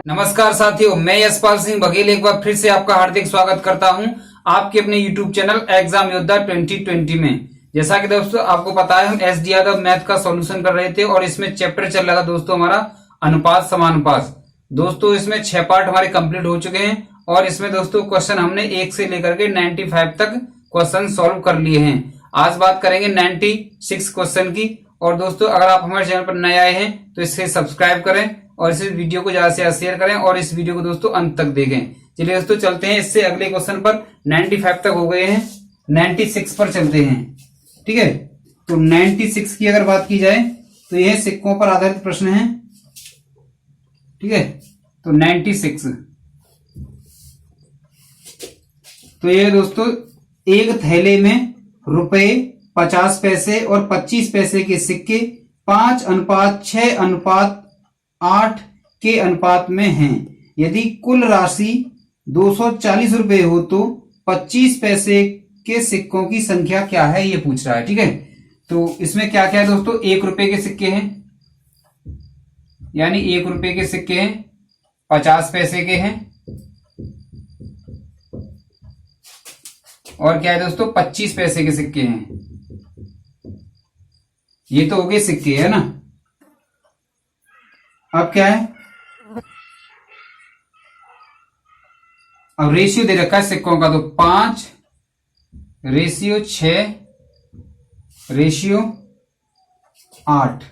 नमस्कार साथियों, मैं यशपाल सिंह बघेल एक बार फिर से आपका हार्दिक स्वागत करता हूं आपके अपने YouTube चैनल एग्जाम योद्धा 2020 में। जैसा कि दोस्तों आपको पता है, हम SD यादव मैथ का सॉल्यूशन कर रहे थे और इसमें चैप्टर चल रहा था दोस्तों हमारा अनुपात समानुपात। दोस्तों इसमें 6 पार्ट हमारे कंप्लीट हो चुके हैं और इसमें दोस्तों क्वेश्चन हमने 1 से लेकर के 95 तक क्वेश्चन सॉल्व कर लिए हैं। आज बात करेंगे 96 क्वेश्चन की। और दोस्तों अगर आप हमारे चैनल पर नए आए हैं तो इसे सब्सक्राइब करें और इस वीडियो को ज्यादा से ज्यादा शेयर करें और इस वीडियो को दोस्तों अंत तक देखें। चलिए दोस्तों चलते हैं इससे अगले क्वेश्चन पर। 95 तक हो गए हैं, 96 पर चलते हैं। ठीक है, तो 96 की अगर बात की जाए तो यह सिक्कों पर आधारित प्रश्न है। ठीक है, तो 96 तो ये दोस्तों एक थैले में रुपए 50 पैसे और 25 पैसे के सिक्के 5:6:8 के अनुपात में हैं। यदि कुल राशि 240 रुपए हो तो 25 पैसे के सिक्कों की संख्या क्या है, ये पूछ रहा है। ठीक है, तो इसमें क्या क्या है दोस्तों, 1 रुपए के सिक्के हैं, यानी 1 रुपए के सिक्के हैं, 50 पैसे के हैं और क्या है दोस्तों 25 पैसे के सिक्के हैं। ये तो हो गए सिक्के, है ना। अब क्या है, अब रेशियो दे रखा है सिक्कों का, तो 5:6:8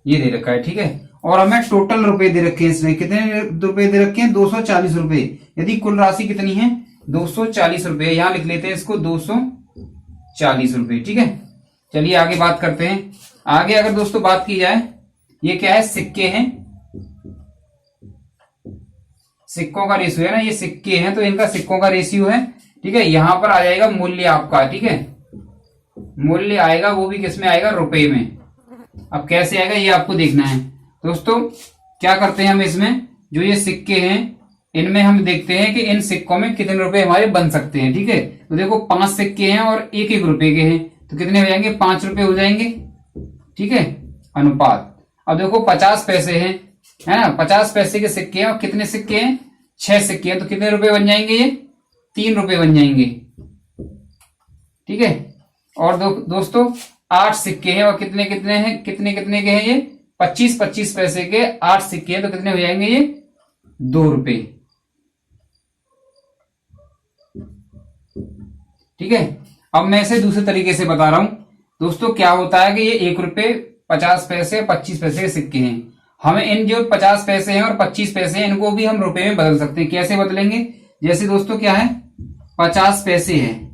ये दे रखा है। ठीक है, और हमें टोटल रुपए दे रखे हैं। इसमें कितने रुपए दे रखे हैं, 240 रुपए। यदि कुल राशि कितनी है, 240 रुपए। यहां लिख लेते हैं इसको 240 रुपए। ठीक है, चलिए आगे बात करते हैं। आगे अगर दोस्तों बात की जाए, ये क्या है, सिक्के हैं, सिक्कों का रेशियो है ना, ये सिक्के हैं तो इनका सिक्कों का रेशियो है। ठीक है, यहां पर आ जाएगा मूल्य आपका। ठीक है, मूल्य आएगा, वो भी किसमें आएगा, रुपए में। अब कैसे आएगा ये आपको देखना है। दोस्तों क्या करते हैं हम, इसमें जो ये सिक्के हैं इनमें हम देखते हैं कि इन सिक्कों में कितने रुपए हमारे बन सकते हैं। ठीक है, तो देखो 5 सिक्के हैं और 1-1 रुपए के हैं, तो कितने हो जाएंगे, 5 रुपए हो जाएंगे। ठीक है, अनुपात। अब देखो 50 पैसे हैं, है ना, 50 पैसे के सिक्के हैं और कितने सिक्के हैं, 6 सिक्के हैं, तो कितने रुपए बन जाएंगे, ये 3 रुपए बन जाएंगे। ठीक है, और दोस्तों 8 सिक्के हैं और कितने कितने हैं, कितने कितने के हैं, ये 25-25 पैसे के 8 सिक्के हैं, तो कितने हो जाएंगे, ये 2 रुपए। ठीक है, अब मैं इसे दूसरे तरीके से बता रहा हूं। दोस्तों क्या होता है कि ये 1 रुपए 50 पैसे 25 पैसे के सिक्के हैं। हमें इन जो 50 पैसे हैं और 25 पैसे हैं इनको भी हम रुपए में बदल सकते हैं। कैसे बदलेंगे, जैसे दोस्तों क्या है, 50 पैसे है,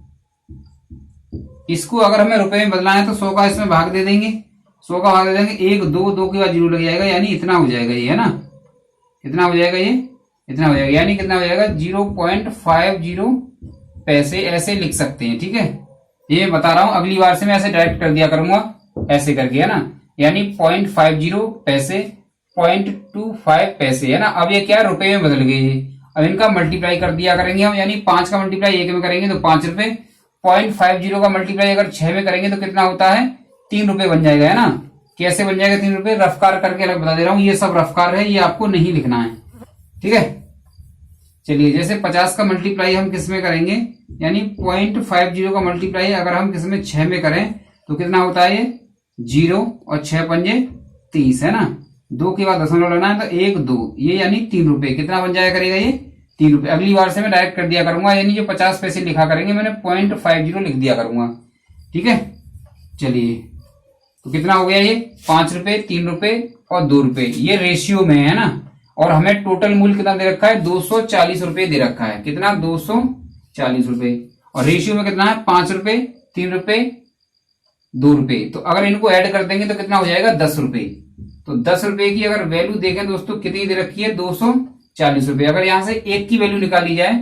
इसको अगर हमें रुपए में बदलना है तो 100 का इसमें भाग दे देंगे, 100 का भाग दे देंगे, 1 2 2 के बाद 0 लग जाएगा, यानी इतना हो जाएगा ये, है ना। कितना हो जाएगा, ये इतना हो जाएगा, यानी कितना हो जाएगा, 0.50 पैसे ऐसे लिख सकते हैं। ठीक है, ये बता रहा हूं, अगली बार से मैं ऐसे डायरेक्ट कर दिया करूंगा, ऐसे करके, है ना, यानी 0.50 पैसे, 0.25 पैसे, है ना। अब ये क्या, रुपए में बदल गए। अब इनका मल्टीप्लाई कर दिया करेंगे हम, यानी 5 का मल्टीप्लाई 1 में करेंगे तो 5 रुपए, 0.50 का मल्टीप्लाई अगर 6 में करेंगे तो कितना होता है, 3 रुपए बन जाएगा, है ना। कैसे बन जाएगा 3 रुपए, रफकार करके अलग बता दे रहा हूं, ये सब रफकार है, ये आपको नहीं लिखना है। ठीक है, चलिए जैसे 50 का मल्टीप्लाई हम किस में करेंगे, यानी 0.50 का मल्टीप्लाई अगर हम किस में 6 में करें तो कितना होता है, ये 0 और 6 पंजे 30, है ना। 2 के बाद दशमलव लेना है तो 1 2, ये यानी 3 रुपए। कितना बन जाया करेगा, ये 3 रुपए। अगली बार से मैं डायरेक्ट कर दिया करूंगा, यानी जो 50 पैसे लिखा करेंगे मैंने 0.50 लिख दिया करूंगा। ठीक है, चलिए तो कितना हो गया, ये 5 रुपए, 3 रुपए और 2 रुपए, ये रेशियो में है ना। और हमें टोटल मूल्य कितना दे रखा है, 240 रुपए दे रखा है। कितना, 240 रुपए। और रेशियो में कितना है, 5 रुपए, 3 रुपए, 2 रुपए। तो अगर इनको ऐड कर देंगे तो कितना हो जाएगा, 10 रुपए। तो 10 रुपए की अगर वैल्यू देखें दोस्तों कितनी दे रखी है, 240 रुपए। अगर यहां से 1 की वैल्यू निकाली जाए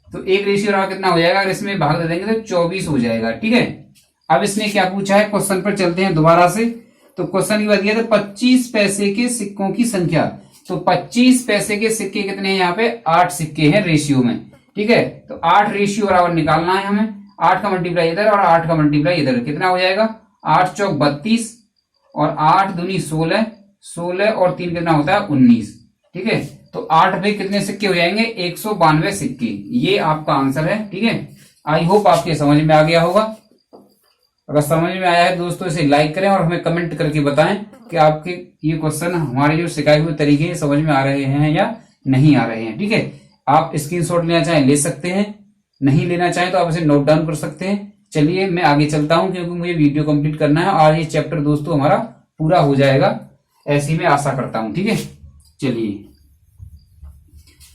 तो 1 रेशियो रहा कितना हो जाएगा, अगर इसमें भाग दे देंगे तो 24 हो जाएगा। ठीक है, अब इसने क्या पूछा है, क्वेश्चन पर चलते हैं दोबारा से। तो क्वेश्चन की बात किया तो 25 पैसे के सिक्कों की संख्या, तो 25 पैसे के सिक्के कितने हैं, यहाँ पे 8 सिक्के हैं रेशियो में। ठीक है, तो 8 रेशियो बराबर निकालना है हमें। 8 का मल्टीप्लाई इधर और 8 का मल्टीप्लाई इधर, कितना हो जाएगा, 8 चौक 32 और 8 दूनी 16, 16 और 3 कितना होता है 19। ठीक है, तो 8 रुपए कितने सिक्के हो जाएंगे? 192 सिक्के। ये आपका आंसर है। ठीक है, आई होप आपके समझ में आ गया होगा। अगर समझ में आया है दोस्तों इसे लाइक करें और हमें कमेंट करके बताएं कि आपके ये क्वेश्चन हमारे जो सिखाए हुए तरीके समझ में आ रहे हैं या नहीं आ रहे हैं। ठीक है, आप स्क्रीनशॉट लेना चाहें ले सकते हैं, नहीं लेना चाहें तो आप इसे नोट डाउन कर सकते हैं। चलिए मैं आगे चलता हूं क्योंकि मुझे वीडियो कंप्लीट करना है और ये चैप्टर दोस्तों हमारा पूरा हो जाएगा, ऐसी मैं आशा करता हूं। ठीक है, चलिए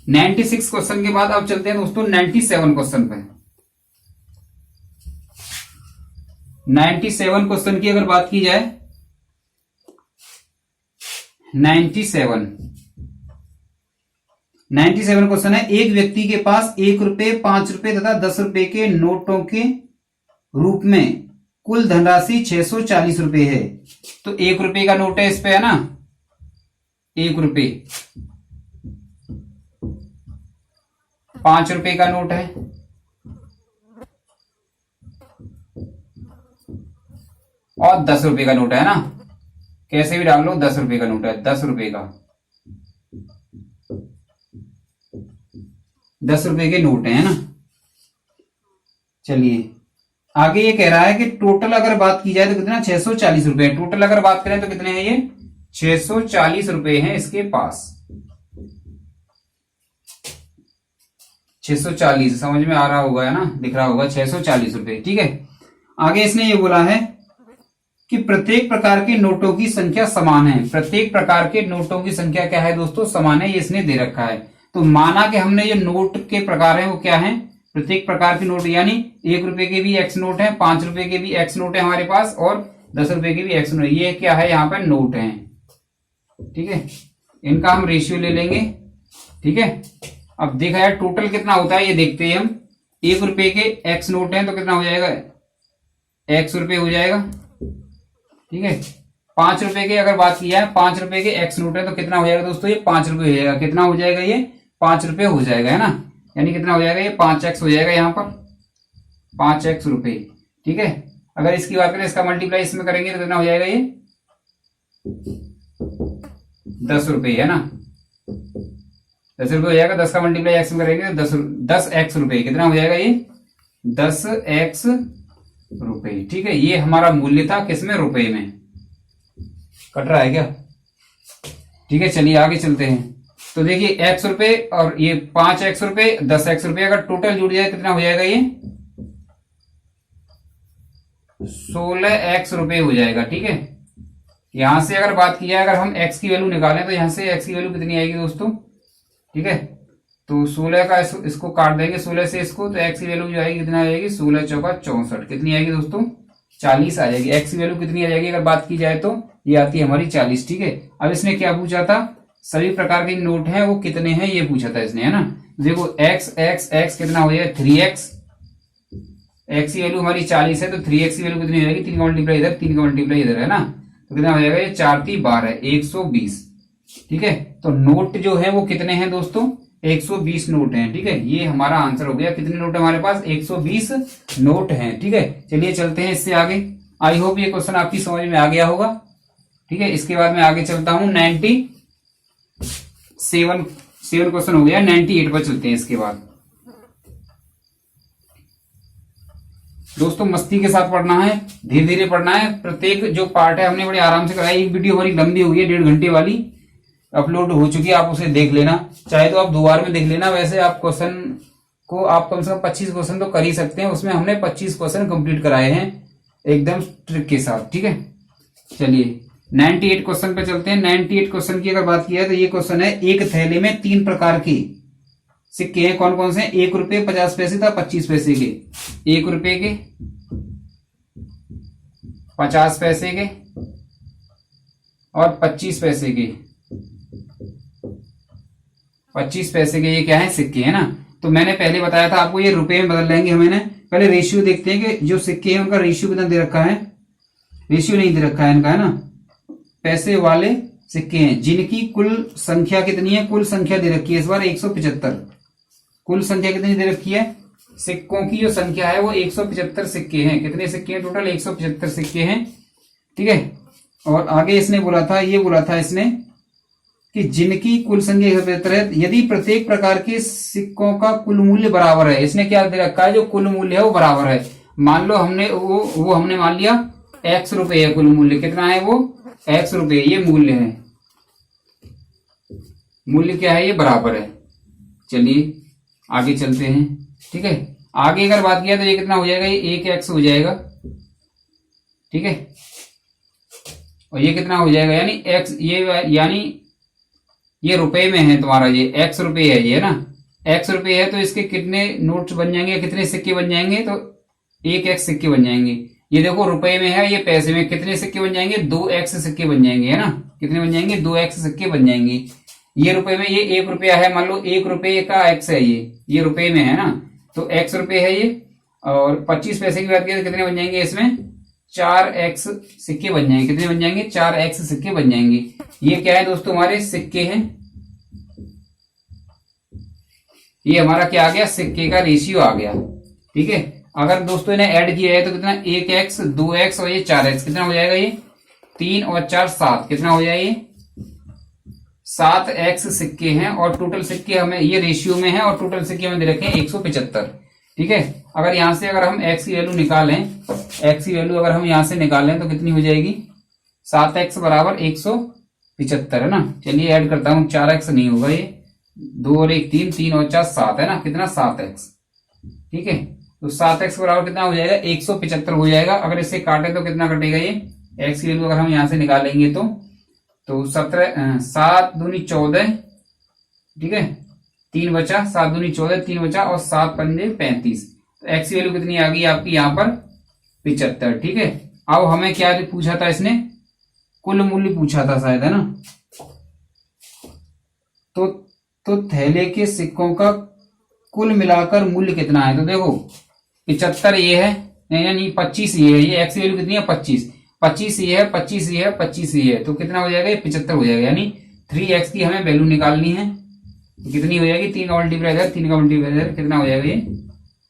96 क्वेश्चन के बाद अब चलते हैं दोस्तों 97 क्वेश्चन पे। 97 क्वेश्चन की अगर बात की जाए, 97 क्वेश्चन है, एक व्यक्ति के पास 1 रुपए, 5 रुपए तथा 10 रुपए के नोटों के रूप में कुल धनराशि 640 रुपए है। तो 1 रुपए का नोट है इस पे, है ना, 1 रुपए, 5 रुपए का नोट है और 10 रुपए का नोट है ना, कैसे भी डाल लो 10 रुपए का नोट है, 10 रुपए का, 10 रुपए के नोट है ना। चलिए आगे ये कह रहा है कि टोटल अगर बात की जाए तो कितना, 640 रुपए। टोटल अगर बात करें तो कितने हैं ये, 640 रुपए हैं इसके पास। 640 समझ में आ रहा होगा, है ना, दिख रहा होगा 640 रुपए। ठीक है, आगे इसने ये बोला है कि प्रत्येक प्रकार के नोटों की संख्या समान है। प्रत्येक प्रकार के नोटों की संख्या क्या है दोस्तों, समान है, ये इसने दे रखा है। तो माना कि हमने ये नोट के प्रकार हैं वो क्या है, प्रत्येक प्रकार के नोट, यानी 1 रुपए के भी एक्स नोट है, 5 रुपए के भी एक्स नोट है हमारे पास और 10 रुपए के भी एक्स नोट है। ये क्या है, यहाँ पर नोट है। ठीक है, इनका हम रेशियो ले लेंगे। ठीक है, अब देखा यार टोटल कितना होता है ये देखते हैं हम। 1 रुपए के एक्स नोट है तो कितना हो जाएगा, एक्स रुपए हो जाएगा। ठीक है, 5 रुपए के अगर बात की जाए, 5 रुपए के एक्स नोट है तो कितना हो जाएगा दोस्तों, ये 5 रुपए हो जाएगा। कितना हो जाएगा, ये 5 रुपए हो जाएगा, है ना, यानी कितना हो जाएगा, ये 5x हो जाएगा यहाँ पर, 5x रुपए। ठीक है, अगर इसकी बात करें, इसका मल्टीप्लाई इसमें करेंगे तो कितना हो जाएगा, ये 10 रुपए, है ना, 10 रुपए हो जाएगा। 10 का मल्टीप्लाई एक्स में करेंगे तो 10x रुपए, कितना हो जाएगा, ये 10x रुपए। ठीक है, ये हमारा मूल्य था किसमें, रुपए में। कट रहा है क्या? ठीक है, चलिए आगे चलते हैं। तो देखिए x रुपए और ये 5x रुपए, 10x रुपए, अगर टोटल जुड़ जाए कितना हो जाएगा, ये 16x रुपए हो जाएगा। ठीक है, यहां से अगर बात की जाए, अगर हम x की वैल्यू निकालें तो यहां से x की वैल्यू कितनी आएगी दोस्तों। ठीक है, तो 16 का इसको काट देंगे 16 से इसको, तो x की वैल्यू जो आएगी कितना आएगी, 16 चौका 64, कितनी आएगी दोस्तों, 40 आ जाएगी। x की वैल्यू कितनी आ जाएगी अगर बात की जाए तो, ये आती है हमारी 40। ठीक है, अब इसने क्या पूछा था, सभी प्रकार के नोट हैं वो कितने हैं ये पूछा था इसने, है ना। देखो x x x कितना हो जाएगा, 3x, x की वैल्यू हमारी 40 है तो 3x की वैल्यू कितनी हो जाएगी, 3 का मल्टीप्लाई इधर, 3 का मल्टीप्लाई इधर, है ना, तो कितना हो जाएगा, ये 4 3 12, 120। ठीक है, तो नोट जो है वो कितने हैं दोस्तों, 120 नोट हैं। ठीक है, ये हमारा आंसर हो गया। कितने नोट हमारे पास, 120 नोट हैं। ठीक है, चलिए चलते हैं इससे आगे। आई होप ये क्वेश्चन आपकी समझ में आ गया होगा। ठीक है, इसके बाद मैं आगे चलता हूं, 97 क्वेश्चन हो गया, 98 पर चलते हैं इसके बाद। दोस्तों मस्ती के साथ पढ़ना है, धीरे धीरे पढ़ना है। प्रत्येक जो पार्ट है हमने बड़े आराम से कराया। एक वीडियो हमारी लंबी हो गई है, 1.5 घंटे वाली अपलोड हो चुकी है, आप उसे देख लेना, चाहे तो आप 2 बार में देख लेना। वैसे आप क्वेश्चन को आप कम से कम 25 क्वेश्चन तो कर ही सकते हैं, उसमें हमने 25 क्वेश्चन कंप्लीट कराए हैं एकदम ट्रिक के साथ। ठीक है, चलिए 98 क्वेश्चन पे चलते हैं। 98 क्वेश्चन की अगर बात की है तो ये क्वेश्चन है, एक थैले में 3 प्रकार के सिक्के हैं, कौन कौन से हैं, 1 रुपए, 50 पैसे तथा 25 पैसे के। 1 रुपए के, 50 पैसे के और 25 पैसे के। 25 पैसे के ये क्या है, सिक्के, है ना। तो मैंने पहले बताया था आपको, ये रुपए में बदल लेंगे हमें। पहले रेशियो देखते हैं कि जो सिक्के हैं उनका रेशियो कितना दे रखा है। रेशियो नहीं दे रखा है इनका, है ना। पैसे वाले सिक्के हैं जिनकी कुल संख्या कितनी है, कुल संख्या दे रखी है इस बार 175। कुल संख्या कितनी दे रखी है, सिक्कों की जो संख्या है वो 175 सिक्के हैं। कितने सिक्के हैं टोटल, 175 सिक्के हैं। ठीक है, और आगे इसने बोला था, ये बोला था इसने कि जिनकी कुल संख्या 175 है, यदि प्रत्येक प्रकार के सिक्कों का कुल मूल्य बराबर है। इसने क्या दे रखा है, जो कुल मूल्य है वो बराबर है। मान लो हमने वो हमने मान लिया x रुपए है, कुल मूल्य कितना है वो x रुपए, ये मूल्य है, मूल्य क्या है, ये बराबर है। चलिए आगे चलते हैं। ठीक है, आगे अगर बात किया तो ये कितना हो जाएगा, ये 1x हो जाएगा। ठीक है, और ये कितना हो जाएगा, यानी x, ये यानी ये रुपए में है तुम्हारा, ये x रुपए है, ये ना x रुपए है, तो इसके कितने नोट्स बन जाएंगे, कितने सिक्के बन जाएंगे, तो 1x सिक्के बन जाएंगे। ये देखो रुपए में है, ये पैसे में, कितने सिक्के बन जाएंगे, 2x सिक्के बन जाएंगे, है ना, कितने बन जाएंगे, 2x सिक्के बन जाएंगे। ये रुपए में, ये 1 रुपया है, मान लो 1 रुपये का x है, ये रुपए में है ना, तो x रुपये है ये। और 25 पैसे की बात करें तो कितने बन जाएंगे, इसमें 4x सिक्के बन जाएंगे। कितने बन जाएंगे, 4x सिक्के बन जाएंगे। ये क्या है दोस्तों, हमारे सिक्के हैं। ये हमारा क्या आ गया, सिक्के का रेशियो आ गया। ठीक है, अगर दोस्तों ने ऐड किया है तो कितना, 1x 2x और ये 4x, कितना हो जाएगा, ये 3 और 4 7, कितना हो जाएगा, ये 7x सिक्के हैं। और टोटल सिक्के हमें ये रेशियो में है, और टोटल सिक्के हमें दे रखे हैं 175। ठीक है, अगर यहां से अगर हम x की वैल्यू निकालें, x की वैल्यू अगर हम यहां से निकालें तो कितनी हो जाएगी, 7x बराबर 175 है ना। चलिए ऐड करता हूं, 4x नहीं होगा, ये 2 और 1 3, 3 और 4 7 है ना, कितना 7x। ठीक है, तो 7x बराबर कितना हो जाएगा, 175 हो जाएगा। अगर इसे काटे तो कितना कटेगा, ये x की वैल्यू अगर हम यहां से निकालेंगे तो 7 दूनी 14। ठीक है, 3 बचा, 7 दूनी 14, 3 बचा, और 7 पंजे 35। तो x की वैल्यू कितनी आ गई आपकी यहाँ पर, 75। ठीक है, अब हमें क्या पूछा था इसने, कुल मूल्य पूछा था शायद, है ना। तो थैले के सिक्कों का कुल मिलाकर मूल्य कितना है, तो देखो 75 ये है, नहीं 25 ये है, ये x की वैल्यू कितनी है, 25 ये है, 25 ये है, 25 ये है, तो कितना हो जाएगा, ये 75 हो जाएगा। यानी 3x की हमें वैल्यू निकालनी है, तो कितनी हो जाएगी, 3 का मल्टीप्लाई 3 का मल्टीप्लाई कितना हो जाएगा, ये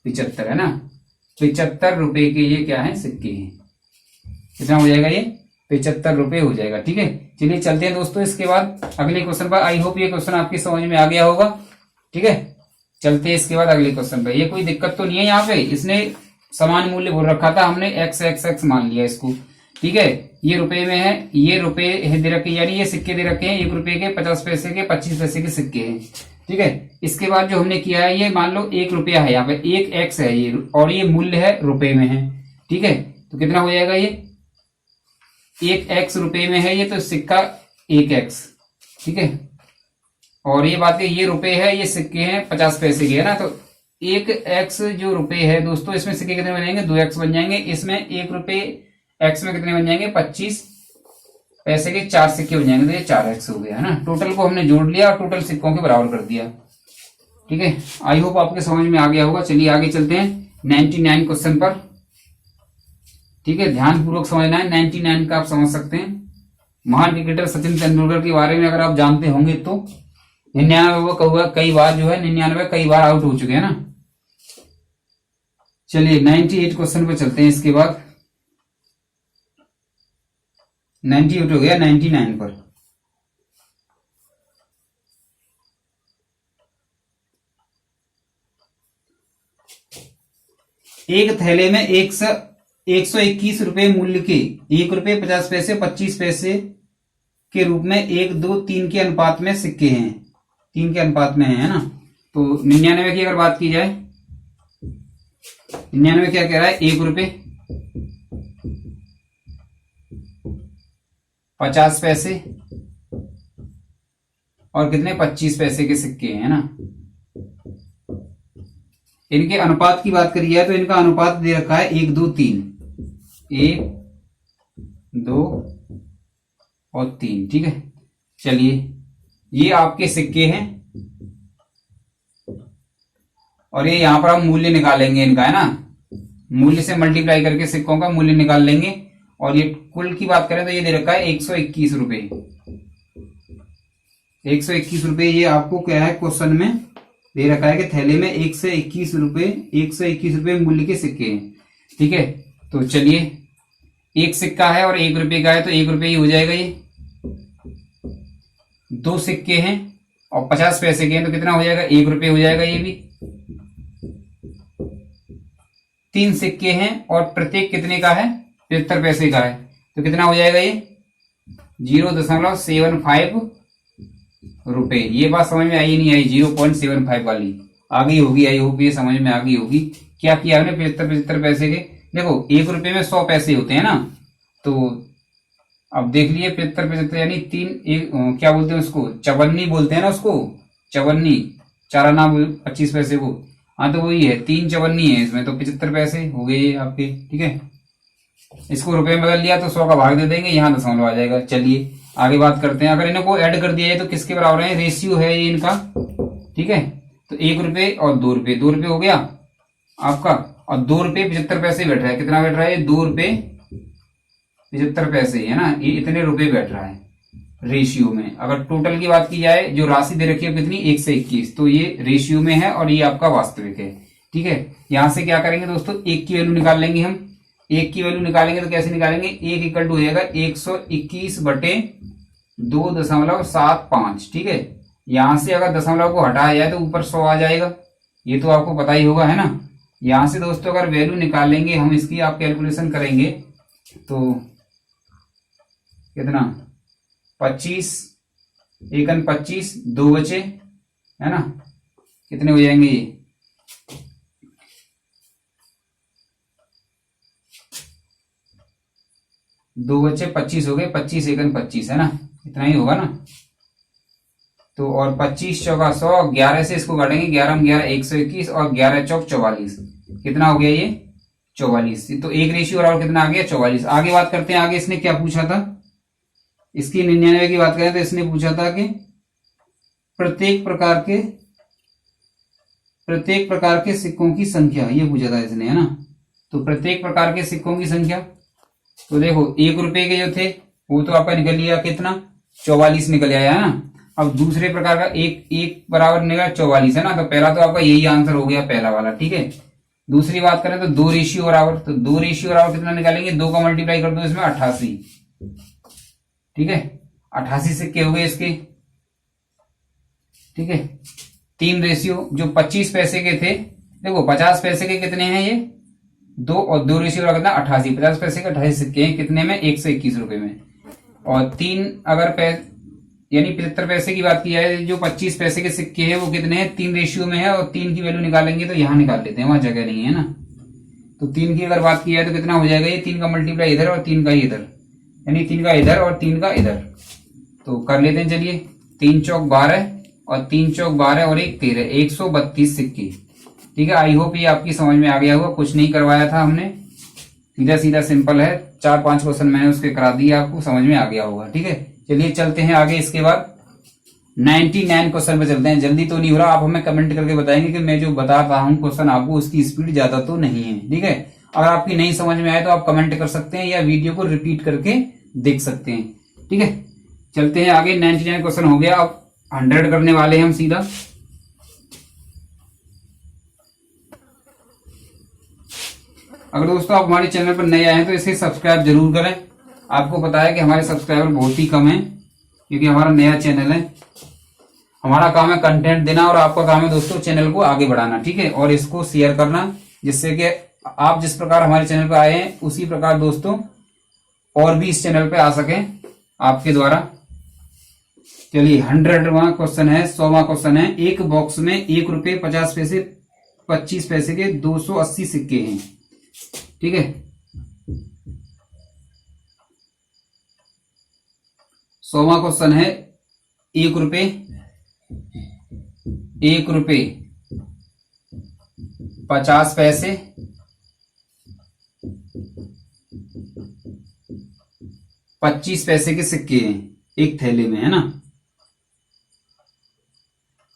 75 है ना। 75 रुपए के ये क्या है, सिक्के हैं। कितना हो जाएगा, ये 75 रुपए हो जाएगा। ठीक है, चलिए चलते हैं दोस्तों इसके बाद अगले क्वेश्चन पर। आई होप ये क्वेश्चन आपकी समझ में आ गया होगा। ठीक है, चलते हैं इसके बाद अगले क्वेश्चन पे। ये कोई दिक्कत तो नहीं है, यहाँ पे इसने समान मूल्य बोल रखा था, हमने x मान लिया इसको। ठीक है, ये रुपए में है, ये रुपए दे रखे, यानी ये सिक्के दे रखे हैं 1 रुपए के, 50 पैसे के, 25 पैसे के सिक्के हैं। ठीक है, इसके बाद जो हमने किया है, ये मान लो 1 रुपया है, यहाँ पे 1x है ये, और ये मूल्य है रुपए में है। ठीक है, तो कितना हो जाएगा, ये 1x रुपए में है ये, तो सिक्का 1x। ठीक है, और ये बात है, ये रुपए है, ये सिक्के हैं 50 पैसे के, है ना। तो 1x जो रुपए है दोस्तों, इसमें सिक्के कितने बन जाएंगे, 2x बन जाएंगे। इसमें 1 रुपए x में कितने बन जाएंगे, 25 पैसे के 4 सिक्के बन जाएंगे, तो ये 4x हो गया, है ना। टोटल को हमने जोड़ लिया और टोटल सिक्कों के बराबर कर दिया। ठीक है, आई होप आपके समझ में आ गया होगा। चलिए आगे चलते हैं 99 क्वेश्चन पर। ठीक है, ध्यानपूर्वक समझना है, 99 का आप समझ सकते हैं। महान क्रिकेटर सचिन तेंदुलकर के बारे में अगर आप जानते होंगे तो 99 कहूँगा, कई बार जो है 99 कई बार आउट हो चुके हैं ना। चलिए 98 क्वेश्चन पे चलते हैं। इसके बाद 98 हो गया, 99 पर। एक थैले में 121 रुपए मूल्य के 1 रुपए 50 पैसे 25 पैसे के रूप में 1, 2, 3 के अनुपात में सिक्के हैं, 3 के अनुपात में है ना। तो 99 की अगर बात की जाए, 99 क्या कह रहा है, 1 रुपए 50 पैसे और कितने 25 पैसे के सिक्के हैं ना। इनके अनुपात की बात करी जाए तो इनका अनुपात दे रखा है 1, 2, 3, 1, 2 और 3। ठीक है, चलिए ये आपके सिक्के हैं और ये यहां पर हम मूल्य निकालेंगे इनका, है ना। मूल्य से मल्टीप्लाई करके सिक्कों का मूल्य निकाल लेंगे। और ये कुल की बात करें तो ये दे रखा है 121 रुपए, 121 रुपए। ये आपको क्या है, क्वेश्चन में दे रखा है कि थैले में 121 रुपए मूल्य के सिक्के हैं। ठीक है, तो चलिए एक सिक्का है और 1 रुपए का है, तो 1 रुपए ही हो जाएगा ये। दो सिक्के हैं और 50 पैसे के हैं तो कितना हो जाएगा, 1 रुपये हो जाएगा ये भी। 3 सिक्के हैं और प्रत्येक कितने का है, 75 पैसे का है, तो कितना हो जाएगा ये 0.75 रुपए। ये बात समझ में आई नहीं आई, 0.75 वाली आ गई होगी, आई होप ये समझ में आ गई होगी। क्या किया हमने, 75 पैसे के, देखो 1 रुपए में 100 पैसे होते हैं ना, तो अब देख लिए 75 यानी 3 एक क्या बोलते हैं उसको, चवन्नी बोलते हैं ना उसको, चवन्नी, 4 आना 25 पैसे को, हाँ तो वही है, 3 चवन्नी है इसमें, तो 75 पैसे हो गए ये आपके। ठीक है, इसको रुपए में बदल लिया तो 100 का भाग दे देंगे, यहाँ दशमलव आ जाएगा। चलिए आगे बात करते हैं। अगर इनको ऐड कर दिया जाए तो किसके बराबर है, रेशियो है ये इनका। ठीक है, तो 1 रुपये और 2 रुपये, 2 रुपये हो गया आपका, और 2 रुपये 75 पैसे बैठ रहा है। कितना बैठ रहा है, 2 रुपये 75 पैसे है ना, ये इतने रुपए बैठ रहा है रेशियो में। अगर टोटल की बात की जाए, जो राशि दे रखी है कितनी, 1 से 21, तो ये रेशियो में है और ये आपका वास्तविक है। ठीक है, यहां से क्या करेंगे दोस्तों, 1 की वैल्यू निकाल लेंगे हम। 1 की वैल्यू निकालेंगे तो कैसे निकालेंगे, 1 इक्वल टू हो जाएगा 121 बटे 2.75। ठीक है, यहां से अगर दशमलव को हटाया जाए तो ऊपर 100 आ जाएगा, ये तो आपको पता ही होगा, है ना। यहां से दोस्तों अगर वैल्यू निकालेंगे हम इसकी, आप कैलकुलेशन करेंगे तो कितना, 25 एकन 25, 2 बचे, है ना, कितने हो जाएंगे ये, दो बचे 25 हो गए, 25 एकन 25, है ना, इतना ही होगा ना। तो और 25 चौका 100, 11 से इसको काटेंगे, 11 में 11 121 और 11 चौक 44, कितना हो गया ये 44। तो एक रेशियो और कितना आ गया 44। आगे बात करते हैं, आगे इसने क्या पूछा था, इसकी 99 की बात करें तो इसने पूछा था कि प्रत्येक प्रकार के सिक्कों की संख्या, ये पूछा था इसने, है ना। तो प्रत्येक प्रकार के सिक्कों की संख्या, तो देखो 1 रुपए के जो थे वो तो आपका निकल लिया कितना, 44 निकल आया, है ना। अब दूसरे प्रकार का एक बराबर निकला 44, है ना, तो पहला तो आपका यही आंसर हो गया, पहला वाला। ठीक है, दूसरी बात करें तो 2 रेशियो बराबर, तो 2 रेशियो बराबर कितना निकालेंगे, 2 का मल्टीप्लाई कर दो इसमें 88। ठीक है, 88 सिक्के हो गए इसके। ठीक है, 3 रेशियो जो 25 पैसे के थे, देखो 50 पैसे के कितने हैं ये 2, और 2 रेशियो कितना 88, 50 पैसे के 88 सिक्के हैं, कितने में 121 रुपए में। और 3 अगर यानी 75 पैसे की बात की जाए, जो 25 पैसे के सिक्के हैं वो कितने हैं, 3 रेशियो में है, और 3 की वैल्यू निकालेंगे तो यहां निकाल लेते हैं, वहां जगह नहीं है ना। तो 3 की अगर बात की जाए तो कितना हो जाएगा, ये 3 का मल्टीप्लाई इधर और 3 का इधर, यानी 3 का इधर और 3 का इधर, तो कर लेते हैं। चलिए 3 चौक 12 और 3 चौक 12 और 1 13, 132 सिक्के। ठीक है, आई होप ये आपकी समझ में आ गया होगा, कुछ नहीं करवाया था हमने, सीधा सीधा सिंपल है, 4-5 क्वेश्चन मैंने उसके करा दिए, आपको समझ में आ गया होगा। ठीक है, चलिए चलते हैं आगे, इसके बाद 99 क्वेश्चन पे चलते हैं। जल्दी तो नहीं हो रहा, आप हमें कमेंट करके बताएंगे कि मैं जो बता रहा हूं क्वेश्चन आपको, उसकी स्पीड ज्यादा तो नहीं है। ठीक है, अगर आपकी नहीं समझ में आए तो आप कमेंट कर सकते हैं या वीडियो को रिपीट करके देख सकते हैं। ठीक है, चलते हैं आगे, 99 क्वेश्चन हो गया, अब 100 करने वाले हैं हम सीधा। अगर दोस्तों आप हमारे चैनल पर नए आए हैं तो इसे सब्सक्राइब जरूर करें। आपको पता है कि हमारे सब्सक्राइबर बहुत ही कम हैं, क्योंकि हमारा नया चैनल है। हमारा काम है कंटेंट देना, और आपका काम है दोस्तों चैनल को आगे बढ़ाना। ठीक है, और इसको शेयर करना, जिससे कि आप जिस प्रकार हमारे चैनल पर आए हैं उसी प्रकार दोस्तों और भी इस चैनल पे आ सकें आपके द्वारा। चलिए 100वां क्वेश्चन है, 100वां क्वेश्चन है। एक बॉक्स में 1 रुपये 50 पैसे 25 पैसे के 280 सिक्के हैं। ठीक है, 100वां क्वेश्चन है, 1 रुपये 50 पैसे 25 पैसे के सिक्के हैं एक थैले में, है ना।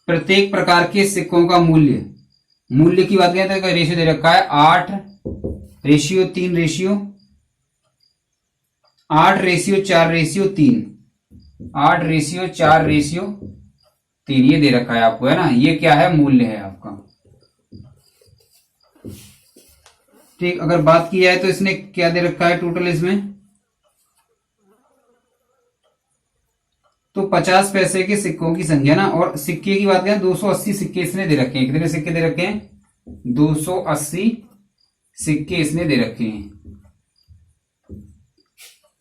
प्रत्येक प्रकार के सिक्कों का मूल्य की बात करें तो रेशियो दे रखा है 8 ratio 3 ratio 8 ratio 4 ratio 3, 8 ratio 4 ratio 3, ये दे रखा है आपको, है ना। ये क्या है, मूल्य है आपका। ठीक, अगर बात की जाए तो इसने क्या दे रखा है टोटल इसमें, तो 50 पैसे के सिक्कों की संख्या ना, और सिक्के की बात करें 280 सिक्के इसने दे रखे हैं। कितने सिक्के दे रखे हैं? 280 सिक्के इसने दे रखे हैं।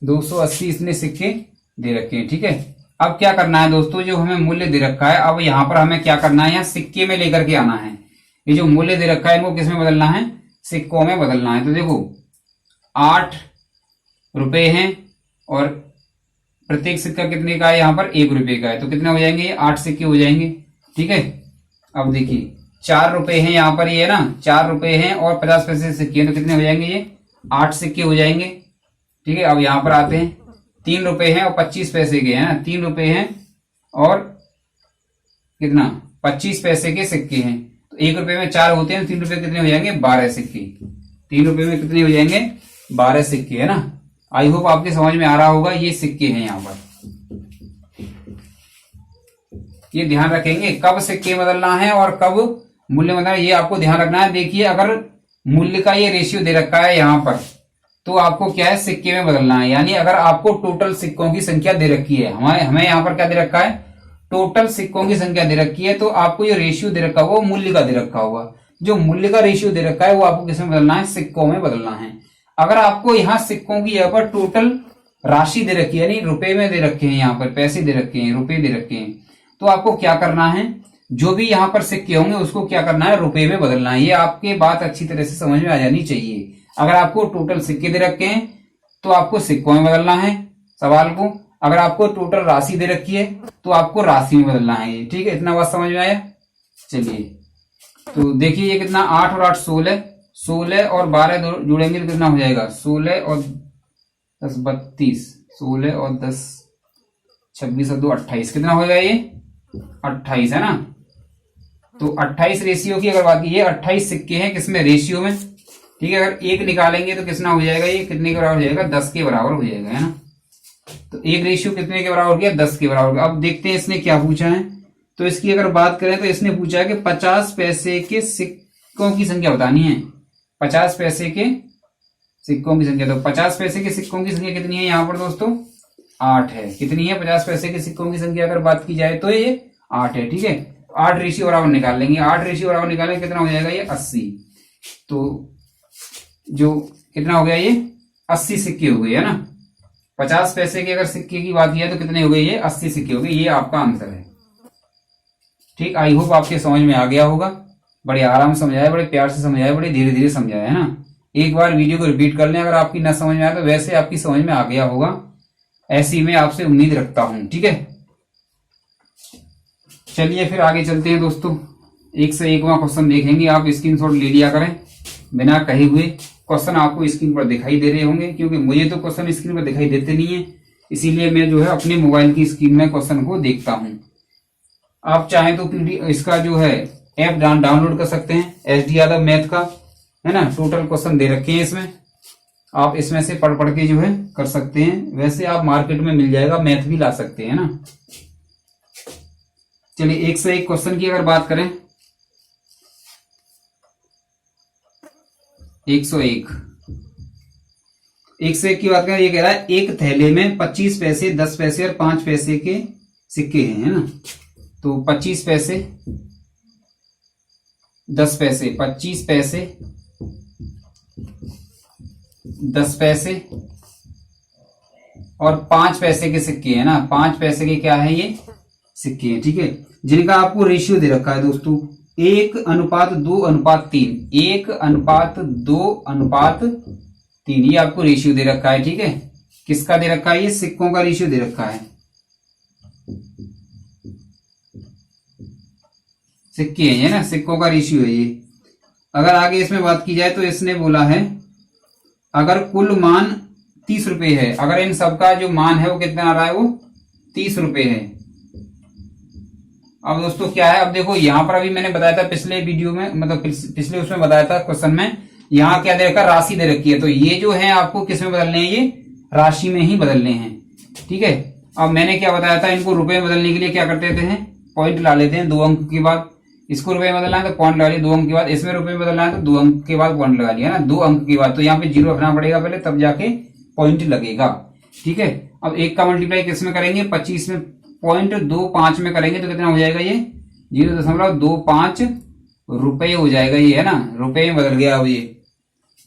280 इसने सिक्के दे रखे हैं। ठीक है, अब क्या करना है दोस्तों, जो हमें मूल्य दे रखा है, अब यहां पर हमें क्या करना है, यहाँ सिक्के में लेकर के आना है। ये जो मूल्य दे रखा है इनको किस में बदलना है? सिक्कों में बदलना है। तो देखो 8 रुपए हैं और प्रत्येक सिक्का कितने का है? यहाँ पर 1 रुपए का है। तो कितने हो जाएंगे? ये 8 सिक्के हो जाएंगे। ठीक है, अब देखिए 4 रुपए हैं यहाँ पर, ये ना 4 रुपए हैं और 50 पैसे सिक्के हैं, तो कितने हो जाएंगे? ये 8 सिक्के हो जाएंगे। ठीक है, अब यहाँ पर आते हैं, 3 रुपए हैं और 25 पैसे के हैं ना, 3 रुपए हैं और कितना? 25 पैसे के सिक्के हैं। तो 1 रुपए में 4 होते हैं, 3 रुपए कितने हो जाएंगे? 12 सिक्के। 3 रुपए में कितने हो जाएंगे? 12 सिक्के, है ना। आई होप आपके समझ में आ रहा होगा। ये सिक्के हैं यहाँ पर, ये ध्यान रखेंगे कब सिक्के बदलना है और कब मूल्य बदलना है, ये आपको ध्यान रखना है। देखिए अगर मूल्य का ये रेशियो दे रखा है यहाँ पर, तो आपको क्या है? सिक्के में बदलना है। यानी अगर आपको टोटल सिक्कों की संख्या दे रखी है, हमें यहाँ पर क्या दे रखा है? टोटल सिक्कों की संख्या दे रखी है, तो आपको ये रेशियो दे रखा होगा वो मूल्य का दे रखा होगा। जो मूल्य का रेशियो दे रखा है वो आपको किसमें बदलना है? सिक्कों में बदलना है। अगर आपको यहाँ सिक्कों की यहाँ पर टोटल राशि दे रखी है, यानी रुपए में दे रखे हैं, यहाँ पर पैसे दे रखे हैं, रुपए दे रखे हैं, तो आपको क्या करना है? जो भी यहाँ पर सिक्के होंगे उसको क्या करना है? रुपए में बदलना है। ये आपके बात अच्छी तरह से समझ में आ जानी चाहिए। अगर आपको टोटल सिक्के दे रखे हैं तो आपको सिक्कों में बदलना है सवाल को। अगर आपको टोटल राशि दे रखी है तो आपको राशि में बदलना है। ठीक है, इतना बात समझ में आया? चलिए तो देखिए ये कितना? 8 और 8 16, 16 और 12 जुड़ेंगे तो कितना हो जाएगा? 16 और 10 32, 16 और 10 26 और 2 28, कितना होगा? ये 28 है ना। तो 28 रेशियो की अगर बात की, ये 28 सिक्के हैं किसमें? रेशियो में। ठीक है, अगर 1 निकालेंगे तो कितना हो जाएगा? ये कितने के बराबर हो जाएगा? 10 के बराबर हो जाएगा, है ना। तो 1 रेशियो कितने के बराबर हो गया? 10 के बराबर हो गया। अब देखते हैं इसने क्या पूछा है। तो इसकी अगर बात करें तो इसने पूछा है कि 50 पैसे के सिक्कों की संख्या बतानी है। 50 पैसे के सिक्कों की संख्या, तो 50 पैसे के सिक्कों की संख्या कितनी है यहाँ पर दोस्तों? 8 है। कितनी है 50 पैसे के सिक्कों की संख्या अगर बात की जाए तो ये 8 है। ठीक है, 8 रेशियो बराबर निकाल लेंगे। 8 रेशियो बराबर निकालेंगे कितना हो जाएगा? ये 80। तो जो कितना हो गया? ये 80 सिक्के हो गए, है ना। 50 पैसे के अगर सिक्के की बात की है तो कितने हो गए? ये 80 सिक्के हो गए। ये आपका आंसर है। ठीक, आई होप आपके समझ में आ गया होगा। बड़े आराम से समझाया, बड़े प्यार से समझाया, बड़े धीरे धीरे समझाया, है ना। एक बार वीडियो को रिपीट कर लें, अगर आपकी न समझ में आया तो वैसे आपकी समझ में आ गया होगा, ऐसी मैं आपसे उम्मीद रखता हूं। ठीक है, चलिए फिर आगे चलते हैं दोस्तों। 1 से 1वां क्वेश्चन देखेंगे। आप स्क्रीनशॉट ले लिया करें, बिना कहे हुए। क्वेश्चन आपको स्क्रीन पर दिखाई दे रहे होंगे, क्योंकि मुझे तो क्वेश्चन स्क्रीन पर दिखाई देते नहीं है, इसीलिए मैं जो है अपने मोबाइल की स्क्रीन में क्वेश्चन को देखता हूं। आप चाहें तो इसका जो है ऐप डाउनलोड कर सकते हैं, SD यादव मैथ का, है ना। टोटल क्वेश्चन दे रखे हैं इसमें, आप इसमें से पढ़ पढ़ के जो है कर सकते हैं। वैसे आप मार्केट में मिल जाएगा, मैथ भी ला सकते हैं ना। चलिए 1 से 1 क्वेश्चन की अगर बात करें, 101 1 की बात करें, ये कह रहा है एक थैले में 25 पैसे, 10 पैसे और 5 पैसे के सिक्के हैं, है ना। तो 25 पैसे, 10 पैसे, 25 पैसे, 10 पैसे और 5 पैसे के सिक्के है ना। 5 पैसे के क्या है? ये सिक्के हैं। ठीक है, जिनका आपको रेशियो दे रखा है दोस्तों 1:2:3, 1:2:3, ये आपको रेशियो दे रखा है। ठीक है, किसका दे रखा है? ये सिक्कों का रेशियो दे रखा है। सिक्के हैं ये ना, सिक्कों का रेशियो है ये। अगर आगे इसमें बात की जाए तो इसने बोला है अगर कुल मान 30 रुपए है, अगर इन सबका जो मान है वो कितना आ रहा है? वो 30 रुपए है। अब दोस्तों क्या है, अब देखो यहाँ पर अभी मैंने बताया था पिछले वीडियो में, मतलब पिछले उसमें बताया था क्वेश्चन में, यहाँ क्या दे रखा? राशि दे रखी है। तो ये जो है आपको किस में बदलने हैं? ये राशि में ही बदलने हैं। ठीक है, अब मैंने क्या बताया था, इनको रुपए में बदलने के लिए क्या करते थे? पॉइंट ला लेते हैं 2 अंक के बाद। इसको रुपए में बदलना है तो पॉइंट लगा लिया 2 अंक के बाद। इसमें रुपए में बदलना है तो 2 अंक के बाद पॉइंट लगा लिया ना, 2 अंक के बाद। तो यहाँ पे 0 रखना पड़ेगा पहले, तब जाके पॉइंट लगेगा। ठीक है, अब 1 का मल्टीप्लाई किस में करेंगे? 25 में 0.25 में करेंगे तो कितना हो जाएगा ये 0.25 रुपए हो जाएगा ये, है ना, रुपए में बदल गया अब ये।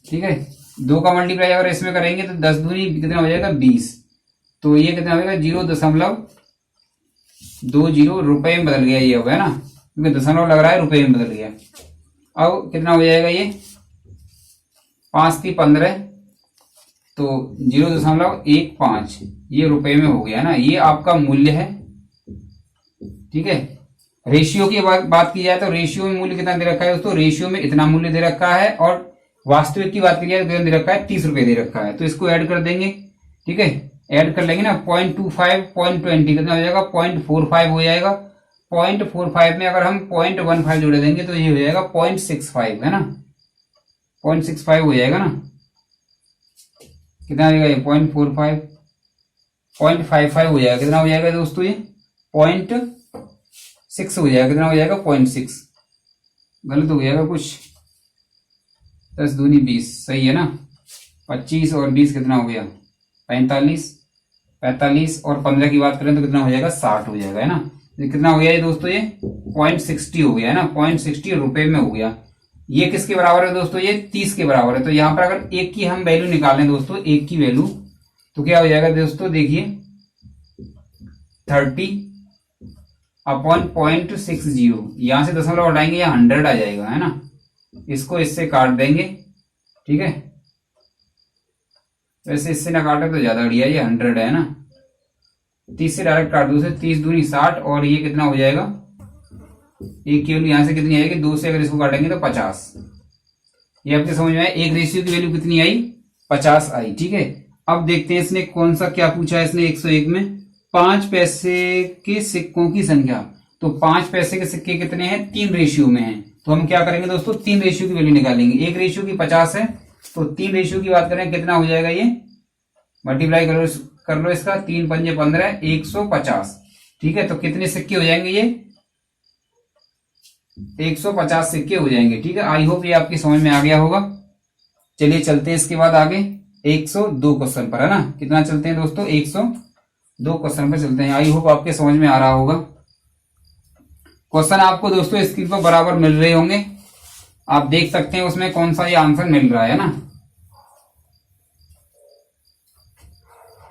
ठीक है, 2 का मल्टीप्लाई अगर इसमें करेंगे तो 10 दूनी कितना हो जाएगा 20, तो ये कितना हो जाएगा 0.20 रुपए में बदल गया ये अब, है ना, क्योंकि दशमलव लग रहा है, रुपए में बदल गया। अब कितना हो जाएगा ये 5 की 15, तो 0.15 ये रुपए में हो गया ना, ये आपका मूल्य है। ठीक है, रेशियो की बात की जाए तो रेशियो में मूल्य कितना दे रखा है दोस्तों, रेशियो में इतना मूल्य दे रखा है, और वास्तविक की बात की जाए तो कितना दे रखा है 30 रुपए दे रखा है, तो इसको ऐड कर देंगे। ठीक है, ऐड कर लेंगे ना, 0.25 0.20 कितना हो जाएगा 0.45 हो जाएगा। 0.45 में अगर हम 0.15 जोड़ देंगे तो ये हो जाएगा 0.65, है ना, 0.65 हो जाएगा ना, कितना हो जाएगा ये 0.45 0.55 हो जाएगा, कितना हो जाएगा दोस्तों ये 0.6 हो जाएगा, कितना हो जाएगा 0.6, गलत हो जाएगा कुछ, 10 दूनी 20, सही है ना, 25 और 20 कितना हो गया 45, 45 और 15 की बात करें तो कितना हो जाएगा 60 हो जाएगा, है ना, कितना हो गया ये दोस्तों ये 0.60 हो गया, है ना, 0.60 रुपए में हो गया। ये किसके बराबर है दोस्तों, ये 30 के बराबर है। तो यहाँ पर अगर एक की हम वैल्यू निकालें दोस्तों, एक की वैल्यू, तो क्या हो जाएगा दोस्तों, देखिए 30/0.60, यहां से दशमलव हटाएंगे या 100 आ जाएगा, है ना, इसको इससे काट देंगे। ठीक है, वैसे इससे ना काटे तो ज्यादा बढ़िया, ये 100 है ना, 30 से डायरेक्ट काट दो, 30 दूनी 60, और ये कितना हो जाएगा, एक की वैल्यू यहां से कितनी आएगी 2 से अगर इसको काटेंगे तो 50। ये आपके समझ में आया, एक रेशियो की वैल्यू कितनी आई 50 आई। ठीक है, अब देखते हैं इसने कौन सा क्या पूछा है, इसने 101 में 5 पैसे के सिक्कों की संख्या। तो 5 पैसे के सिक्के कितने हैं, 3 रेशियो में हैं, तो हम क्या करेंगे दोस्तों 3 रेशियो की वैल्यू निकालेंगे। एक रेशियो की 50 है, तो 3 रेशियो की बात करें कितना हो जाएगा, ये मल्टीप्लाई कर लो इसका, 3 पंजे 15 150। ठीक है, तो कितने सिक्के हो जाएंगे ये 150 सिक्के हो जाएंगे। ठीक है, आई होप ये आपकी समझ में आ गया होगा। चलिए चलते हैं इसके बाद आगे 102 क्वेश्चन पर, है ना, कितना चलते हैं दोस्तों 102 क्वेश्चन पर चलते हैं। आई होप आपके समझ में आ रहा होगा। क्वेश्चन आपको दोस्तों स्क्रीन पर बराबर मिल रहे होंगे, आप देख सकते हैं उसमें कौन सा ये आंसर मिल रहा है ना।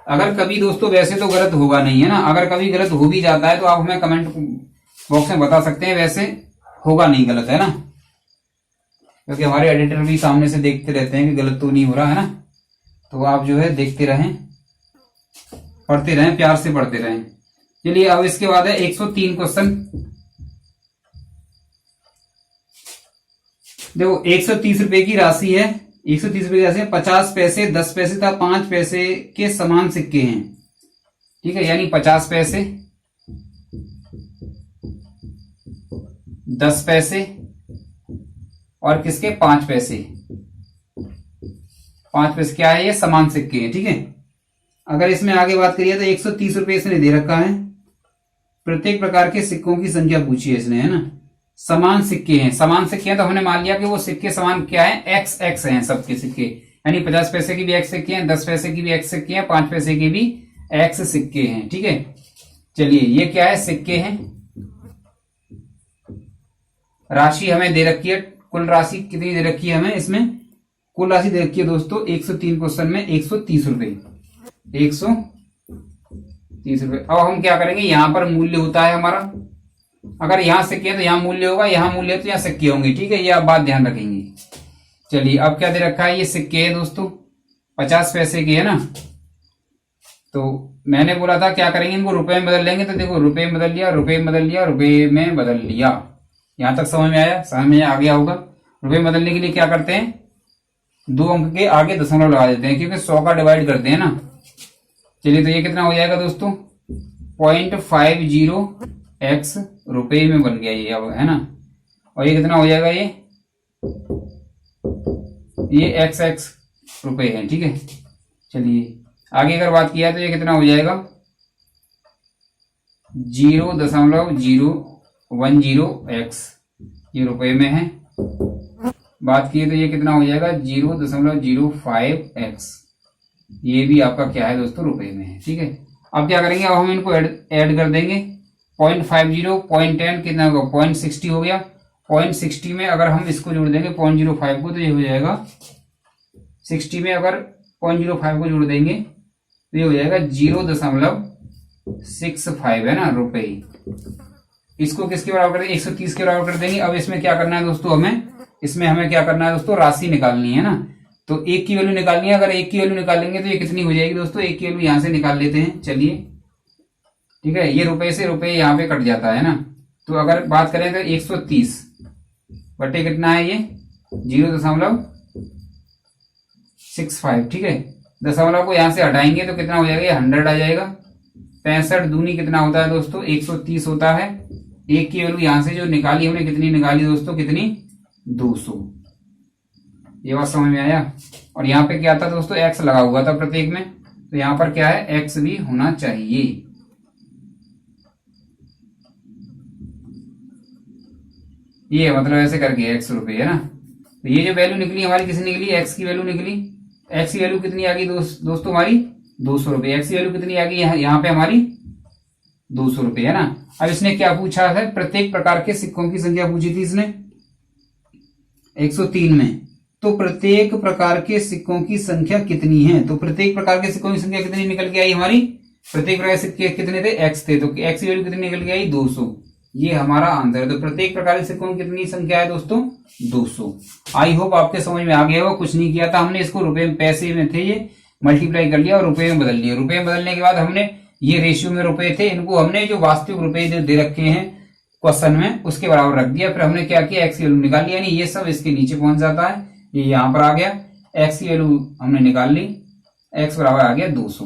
अगर कभी दोस्तों, वैसे तो गलत होगा नहीं, है ना, अगर कभी गलत हो भी जाता है तो आप हमें कमेंट बॉक्स में बता सकते हैं, वैसे होगा नहीं गलत, है ना, क्योंकि हमारे एडिटर भी सामने से देखते रहते हैं कि गलत तो नहीं हो रहा, है ना, तो आप जो है देखते रहें, पढ़ते रहें, प्यार से पढ़ते रहें। चलिए अब इसके बाद है 103 क्वेश्चन। देखो 130 रुपए की राशि है, 130 रुपए की राशि है, 50 पैसे 10 पैसे तथा 5 पैसे के समान सिक्के हैं। ठीक है, यानी 50 पैसे 10 पैसे और किसके 5 पैसे, 5 पैसे क्या है, ये समान सिक्के हैं। ठीक है, अगर इसमें आगे बात करिए तो 130 रुपए इसने दे रखा है, प्रत्येक प्रकार के सिक्कों की संख्या पूछी है इसने, है ना, समान सिक्के हैं, समान सिक्के हैं, तो हमने मान लिया कि वो सिक्के समान क्या है, एक्स एक्स हैं सबके सिक्के, यानी 50 पैसे की भी एक्स सिक्के हैं, 10 पैसे की भी एक्स सिक्के हैं, 5 पैसे के भी एक्स सिक्के हैं। ठीक है, चलिए ये क्या है, सिक्के हैं, राशि हमें दे रखी है, कुल राशि कितनी दे रखी है हमें, इसमें कुल राशि दे रखी है दोस्तों 103 क्वेश्चन में 130 रुपए, 130 रुपए। अब हम क्या करेंगे, यहां पर मूल्य होता है हमारा, अगर यहां सिक्के है तो यहां मूल्य होगा, यहां मूल्य है तो यहां सिक्के होंगे। ठीक है, ये आप बात ध्यान रखेंगे। चलिए अब क्या दे रखा है, ये सिक्के है दोस्तों 50 पैसे के, है ना, तो मैंने बोला था क्या करेंगे, इनको रुपए में बदल लेंगे, तो देखो रुपए में बदल लिया, रुपए में बदल लिया, रुपए में बदल लिया। यहां तक समझ में आया, समझ में आ गया होगा। रुपए में बदलने के लिए क्या करते हैं, 2 अंक के आगे दशमलव लगा देते हैं, क्योंकि 100 का डिवाइड करते हैं ना। चलिए तो ये कितना हो जाएगा दोस्तों 0.50x रुपए में बन गया ये अब, है ना, और ये कितना हो जाएगा, ये x रुपए है। ठीक है, चलिए आगे अगर बात किया तो ये कितना हो जाएगा 0.010x, ये रुपए में है। बात की तो ये कितना हो जाएगा 0.05x, ये भी आपका क्या है दोस्तों रुपए में है। ठीक है, अब क्या करेंगे, अब हम इनको ऐड कर देंगे। 0.50 0.10 कितना होगा, 0.60 हो गया। 0.60 में अगर हम इसको जोड़ देंगे 0.05 को, तो ये हो जाएगा 60 में अगर 0.05 को जोड़ देंगे तो ये हो जाएगा 0.65 है ना रुपए। इसको किसके बराबर कर देंगे, 130 के बराबर कर देंगे। अब इसमें क्या करना है दोस्तों, हमें क्या करना है दोस्तों, राशि निकालनी है ना। तो एक की वैल्यू निकालनी है। अगर एक की वैल्यू निकालेंगे तो ये कितनी हो जाएगी दोस्तों, एक की वैल्यू यहां से निकाल लेते हैं, चलिए ठीक है। ये रुपए से रुपए यहाँ पे कट जाता है ना। तो अगर बात करें तो 130 बटे कितना है ये 0.65, ठीक है। दशमलव को यहां से हटाएंगे तो कितना हो जाएगा, ये 100 आ जाएगा। 65 दूनी कितना होता है दोस्तों, 130 होता है। एक की वैल्यू यहां से जो निकाली हमने, कितनी निकाली दोस्तों, कितनी 200। ये बात समझ में आया। और यहाँ पे क्या था दोस्तों, एक्स लगा हुआ था प्रत्येक में, तो यहाँ पर क्या है, एक्स भी होना चाहिए। ये मतलब ऐसे करके एक्स रुपए है ना। तो ये जो वैल्यू निकली हमारी, किसी निकली, एक्स की वैल्यू निकली। एक्स की वैल्यू कितनी आ गई दोस्तों हमारी 200 रुपए। एक्स की वैल्यू कितनी आ गई यहाँ पे हमारी 200 रुपए है ना। अब इसने क्या पूछा है, प्रत्येक प्रकार के सिक्कों की संख्या पूछी थी इसने 103 में। तो प्रत्येक प्रकार के सिक्कों की संख्या कितनी है, तो प्रत्येक प्रकार के सिक्कों की संख्या कितनी निकल के आई हमारी, प्रत्येक प्रकार के सिक्के कितने थे, एक्स थे, तो एक्स की वैल्यू कितनी निकल के आई 200। ये हमारा आंसर है। तो प्रत्येक प्रकार के सिक्कों की कितनी संख्या है दोस्तों 200। आई होप आपके समझ में आ गया होगा। कुछ नहीं किया था हमने, इसको रुपए में, पैसे में थे ये, मल्टीप्लाई कर लिया और रुपए में बदल लिया। रुपए में बदलने के बाद हमने ये रेशियो में रुपए थे, इनको हमने जो वास्तविक रुपए दे रखे हैं क्वेश्चन में उसके बराबर रख दिया। फिर हमने क्या किया, एक्स की वैल्यू निकाल लिया, यानी ये सब इसके नीचे पहुंच जाता है, ये यहां पर आ गया। एक्स की वैल्यू हमने निकाल ली, एक्स बराबर आ गया 200।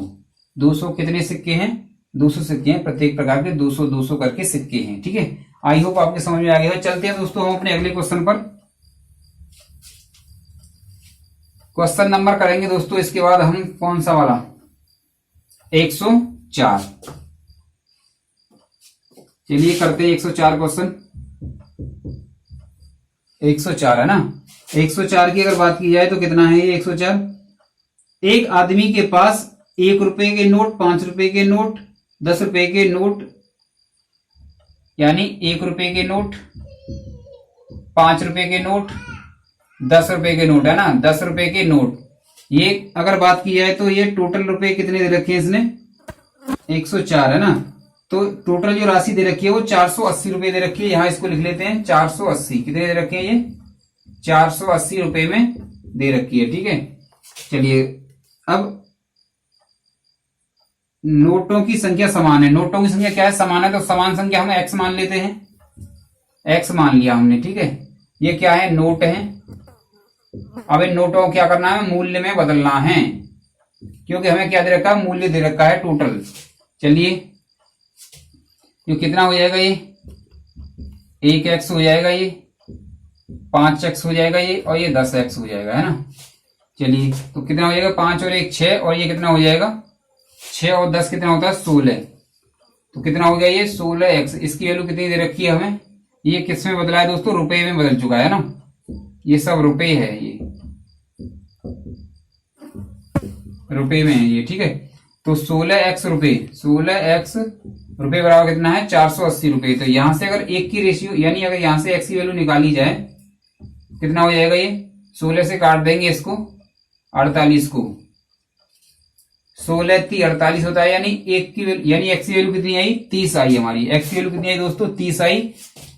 200 कितने सिक्के हैं, 200 सिक्के हैं, प्रत्येक प्रकार के 200 200 करके सिक्के हैं, ठीक है। आई होप आपके समझ में आ गया। चलते हैं दोस्तों हम अपने अगले क्वेश्चन पर। क्वेश्चन नंबर करेंगे दोस्तों इसके बाद हम कौन सा वाला, 104। चलिए करते हैं 104 क्वेश्चन। 104 है ना। 104 की अगर बात की जाए तो कितना है ये 104। एक आदमी के पास 1 रुपए के नोट, 5 रुपए के नोट, 10 रुपए के नोट, यानी 1 रुपए के नोट, 5 रुपए के नोट, 10 रुपए के नोट है ना। 10 रुपए के नोट, ये अगर बात की जाए तो ये टोटल रुपए कितने दे रखे हैं इसने, 104 है ना। तो टोटल जो राशि दे रखी है वो 480 रुपए दे रखी है। यहां इसको लिख लेते हैं 480। कितने दे रखे हैं ये 480 रुपए में दे रखी है, ठीक है। चलिए अब नोटों की संख्या समान है। नोटों की संख्या क्या है, समान है, तो समान संख्या हम एक्स मान लेते हैं। एक्स मान लिया हमने, ठीक है। ये क्या है, नोट है। अब इन नोटों को क्या करना है, मूल्य में बदलना है, क्योंकि हमें क्या दे रखा है, मूल्य दे रखा है टोटल। चलिए तो कितना हो जाएगा ये 1x हो जाएगा, ये 5x हो जाएगा ये, और ये 10x हो जाएगा, है ना। चलिए तो कितना हो जाएगा, 5 और 1 6, और ये कितना हो जाएगा 6 और 10 कितना होता है 16। तो कितना हो गया ये 16x। इसकी वैल्यू कितनी दे रखी है हमें, ये किस में बदला है दोस्तों, रुपए में बदल चुका है ना। ये सब रुपए है, ये रुपए में है ये, ठीक है। तो 16x रुपए, 16x रुपए बराबर कितना है 480 रुपए। तो यहां से अगर एक की रेशियो, यानी अगर यहां से x की वैल्यू निकाली जाए कितना हो जाएगा, ये 16 से काट देंगे इसको, 48 को, 16 3 48 होता है, यानी एक की यानी x की वैल्यू कितनी आई 30 आई हमारी। x की वैल्यू कितनी आई दोस्तों 30 आई।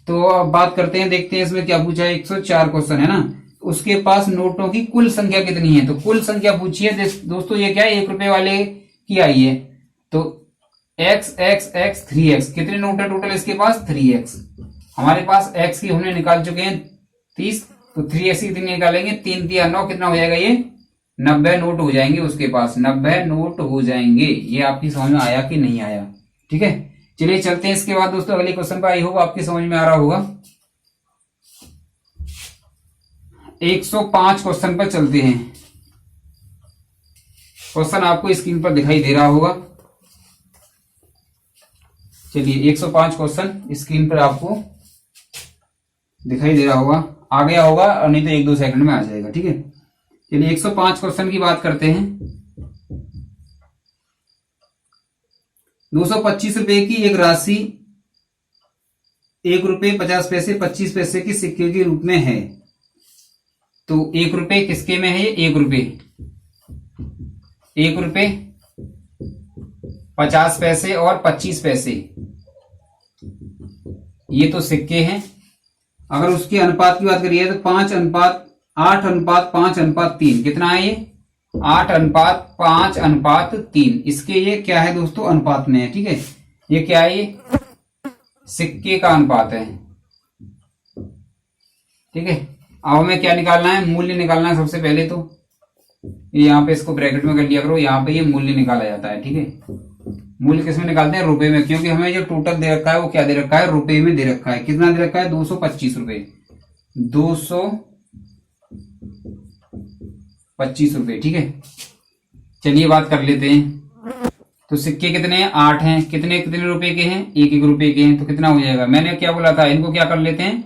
तो अब बात करते हैं, देखते हैं इसमें क्या पूछा है। 104 क्वेश्चन है ना। उसके पास नोटों की कुल संख्या कितनी है, तो कुल संख्या पूछी है दोस्तों। ये क्या है 1 रुपए वाले की आई है, तो x x x 3x। कितने नोट है टोटल इसके पास 3x। हमारे पास x की हमने निकाल चुके हैं 30, तो 3x की कितनी निकालेंगे 3 3 9, कितना हो जाएगा ये 90 नोट हो जाएंगे उसके पास, 90 नोट हो जाएंगे। ये आपकी समझ में आया कि नहीं आया, ठीक है। चलिए चलते हैं इसके बाद दोस्तों अगले क्वेश्चन पर। आई होप आपकी समझ में आ रहा होगा। 105 क्वेश्चन पर चलते हैं। क्वेश्चन आपको स्क्रीन पर दिखाई दे रहा होगा। चलिए 105 क्वेश्चन स्क्रीन पर आपको दिखाई दे रहा होगा, आ गया होगा, और नहीं तो 1-2 सेकंड में आ जाएगा, ठीक है। चलिए 105 क्वेश्चन की बात करते हैं। 225 की एक राशि 1 रुपये 50 पैसे 25 पैसे के सिक्के के रूप में है। तो 1 रुपये किसके में है? 1 रुपये 50 पैसे और 25 पैसे, ये तो सिक्के हैं। अगर उसके अनुपात की बात करिए तो 8:5:3 कितना है ये? 8:5:3। इसके ये क्या है दोस्तों? अनुपात में है। ठीक है, ये क्या है? ये सिक्के का अनुपात है। ठीक है, अब हमें क्या निकालना है? मूल्य निकालना है सबसे पहले। तो ये यहाँ पे इसको ब्रैकेट में कर लिया करो, यहाँ पे ये मूल्य निकाला जाता है। ठीक है, मूल्य किसमें निकालते हैं? रुपए में, क्योंकि हमें जो टोटल दे रखा है वो क्या दे रखा है? रुपए में दे रखा है। कितना दे रखा है? 225 रुपए। 225 रुपए। ठीक है, चलिए बात कर लेते हैं। तो सिक्के कितने हैं? 8 हैं। कितने कितने रुपए के हैं? 1-1 रुपए के हैं। तो कितना हो जाएगा? मैंने क्या बोला था, इनको क्या कर लेते हैं?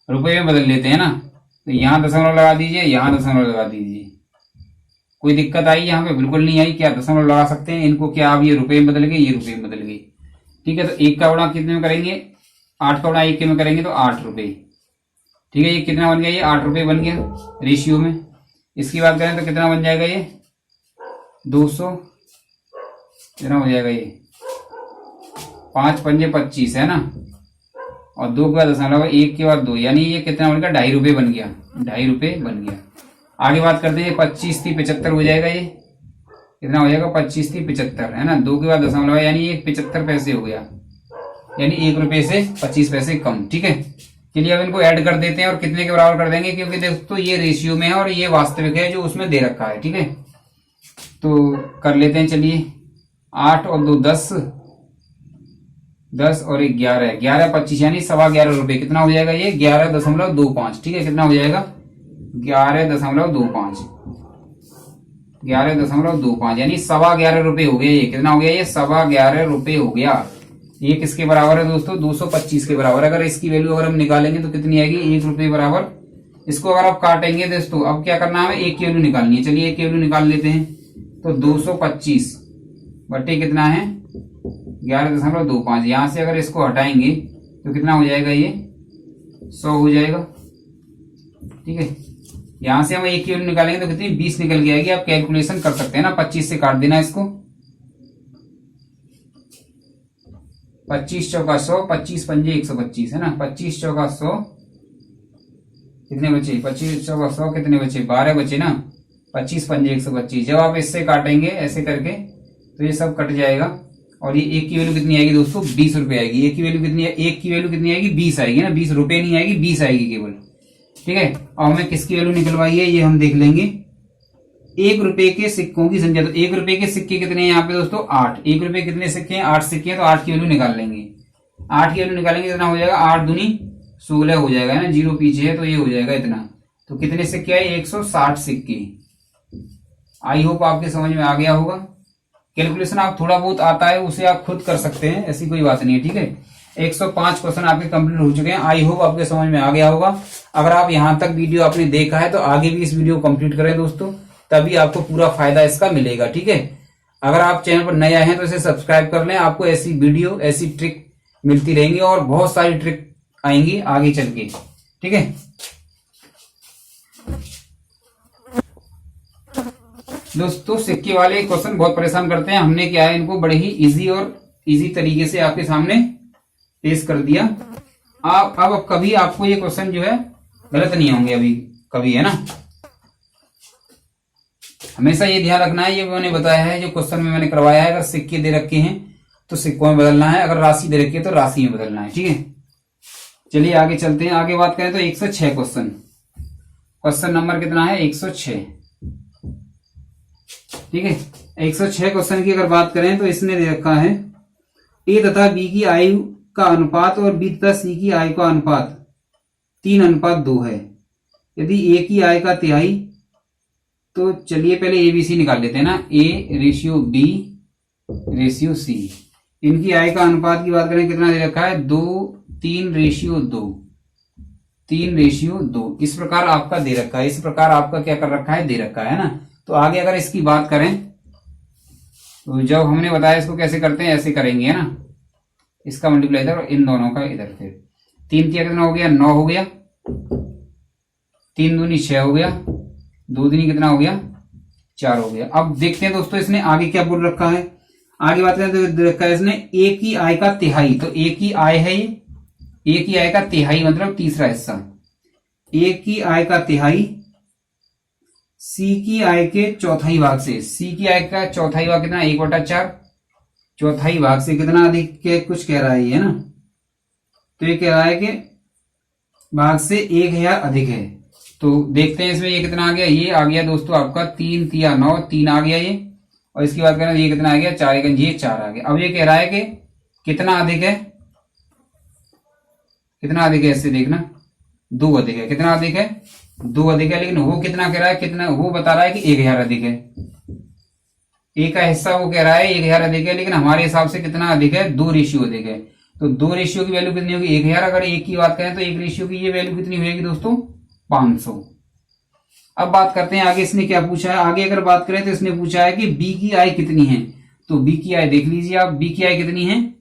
रुपए में बदल लेते हैं ना। तो यहां दशमलव लगा दीजिए, यहां दशमलव लगा दीजिए। कोई दिक्कत आई यहाँ पे? बिल्कुल नहीं आई। क्या दशमलव लगा सकते हैं इनको? क्या अब ये रुपए में बदल गए, ये रुपए में बदल गए। ठीक है, तो 1 का गुणा कितने में करेंगे? 8 का गुणा 1 के में करेंगे तो 8 रुपए। ठीक है, ये कितना बन गया? ये 8 रुपए बन गया रेशियो में। इसकी बात करें तो कितना बन जाएगा? ये 200 कितना हो जाएगा? ये 5×5 = 25 है ना, और 2 के बाद दशमलव, 1 के बाद 2, यानी ये कितना बन गया? 2.5 रुपए बन गया। 2.5 रुपए बन गया। आगे बात करते हैं। 25×3 = 75 हो जाएगा। ये कितना हो जाएगा? 25×3 = 75 है ना। 2 के बाद दशमलव, यानी ये 75 पैसे हो गया, यानी 1 रुपए से 25 पैसे कम। ठीक है, चलिए अब इनको ऐड कर देते हैं और कितने के बराबर कर देंगे, क्योंकि दोस्तों ये रेशियो में है और ये वास्तविक है जो उसमें दे रखा है। ठीक है, तो कर लेते हैं। चलिए 8 और 2 10, 10 और 1 11, 11 25, यानी 11.25 रुपए। कितना हो जाएगा? ये 11.25। ठीक है, कितना हो जाएगा? 11.25, 11.25, यानी 11.25 रुपए हो गया। ये कितना हो गया? ये 11.25 रुपए हो गया। ये किसके बराबर है दोस्तों? 225 के बराबर। अगर इसकी वैल्यू अगर हम निकालेंगे तो कितनी आएगी? 1 रुपए बराबर। इसको अगर आप काटेंगे दोस्तों, अब क्या करना है? हमें 1 की वैल्यू निकालनी है। चलिए 1 की वैल्यू निकाल लेते हैं। तो 225 बटे कितना है? 11.25। यहां से अगर इसको हटाएंगे तो कितना हो जाएगा? ये 100 हो जाएगा। ठीक है, यहां से हम 1 की वैल्यू निकालेंगे तो कितनी? 20 निकल के आएगी। आप कैलकुलेशन कर सकते हैं ना, 25 से काट देना इसको। 25 चौका 100, 25 पंजे 125 है ना। 25 चौका 100 कितने बचे? 25 चौका 100 कितने बचे? 12 बचे ना। 25 पंजे 125। जब आप इससे काटेंगे ऐसे करके तो ये सब कट जाएगा, और ये 1 की वैल्यू कितनी आएगी दोस्तों? 20 रुपए आएगी। 1 की वैल्यू कितनी है? 1 की वैल्यू कितनी आएगी? 20 आएगी ना। 20 रुपए नहीं आएगी, 20 आएगी केवल। ठीक है, और हमें किसकी वैल्यू निकलवाई है ये हम देख लेंगे। 1 रुपए के सिक्कों की संख्या। तो 1 रुपए के सिक्के कितने हैं यहाँ पे दोस्तों? 8। 1 रुपए कितने सिक्के हैं? 8 सिक्के हैं, तो 8 की वैल्यू निकाल लेंगे। 8 की वैल्यू निकालेंगे कितना हो जाएगा? 8 दूनी 16 हो जाएगा ना। 0 पीछे है तो ये हो जाएगा इतना। तो कितने सिक्के आए? 160 सिक्के। आई होप आपके समझ में आ गया होगा। कैलकुलेशन आप थोड़ा बहुत आता है उसे आप खुद कर सकते हैं, ऐसी कोई बात नहीं है। ठीक है, 105 क्वेश्चन आपके कंप्लीट हो चुके हैं। आई होप आपके समझ में आ गया होगा। अगर आप यहां तक वीडियो आपने देखा है तो आगे भी इस वीडियो को कंप्लीट करें दोस्तों, तभी आपको पूरा फायदा इसका मिलेगा। ठीक है, अगर आप चैनल पर नए आए हैं तो इसे सब्सक्राइब कर लें। आपको ऐसी वीडियो, ऐसी ट्रिक मिलती रहेंगी और बहुत सारी ट्रिक आएंगी आगे चल के। ठीक है, दोस्तों सिक्के वाले क्वेश्चन बहुत परेशान करते हैं। हमने क्या है, इनको बड़े ही इजी तरीके से आपके सामने पेश कर दिया। आप अब कभी आपको ये क्वेश्चन जो है गलत नहीं होंगे अभी कभी, है ना। हमेशा ये ध्यान रखना है, ये मैंने बताया है जो क्वेश्चन में मैंने करवाया है। अगर सिक्के दे रखे हैं तो सिक्कों में बदलना है, अगर राशि दे रखी है तो राशि में बदलना है। ठीक है, चलिए आगे चलते हैं। आगे बात करें तो 106 क्वेश्चन नंबर कितना है? 106। ठीक है, 106 क्वेश्चन की अगर बात करें तो इसने दे रखा है ए तथा बी की आयु का अनुपात और बी तथा सी की आयु का अनुपात 3:2 है। यदि ए की आय का तिहाई, तो चलिए पहले ए बी सी निकाल लेते हैं ना। A ratio B ratio C. इनकी आय का अनुपात की बात करें कितना दे रखा है? 2 3:2, 3:2 इस प्रकार आपका दे रखा है। इस प्रकार आपका क्या कर रखा है? दे रखा है ना। तो आगे अगर इसकी बात करें तो जब हमने बताया इसको कैसे करते हैं ऐसे करेंगे, है ना। इसका मल्टीप्लाई इधर और इन दोनों का इधर। फिर 3 तिया कितना हो गया, 9 हो गया। 3 दूनी 6 हो गया। 2 दूनी कितना हो गया, 4 हो गया। अब देखते हैं दोस्तों इसने आगे क्या बोल रखा है। आगे बात करें तो रखा है इसने ए की आय का तिहाई। तो ए की आय है ये, ए की आय का तिहाई मतलब तीसरा हिस्सा। ए की आय का तिहाई सी की आय के चौथाई भाग से। सी की आय का चौथाई भाग कितना, 1/4। चौथाई भाग से कितना अधिक के कुछ कह रहा है ये, ना। तो ये कह रहा है कि भाग से 1000 अधिक है। तो देखते हैं इसमें ये कितना आ गया। ये आ गया दोस्तों आपका 3 तिया 9, 3 आ गया ये। और इसकी बात करें ये कितना आ गया, 4 ये 4 आ गया। अब ये कह रहा है कि कितना अधिक है, कितना अधिक है इससे देखना, 2 अधिक है। कितना अधिक है, 2 अधिक है। लेकिन वो कितना कह रहा है, कितना वो बता रहा है कि 1000 अधिक है। ए का हिस्सा वो कह रहा है 1000 अधिक है, लेकिन हमारे हिसाब से कितना अधिक है, 2 रेशियो अधिक है। तो 2 रेशियो की वैल्यू कितनी होगी, 1000। अगर 1 की बात करें तो 1 रेशियो की ये वैल्यू कितनी होगी दोस्तों, 500। अब बात करते हैं आगे इसने क्या पूछा है। आगे अगर बात करें तो इसने पूछा है कि बी की आय कितनी है। तो बी की आय देख लीजिए आप, बी की आय कितनी है,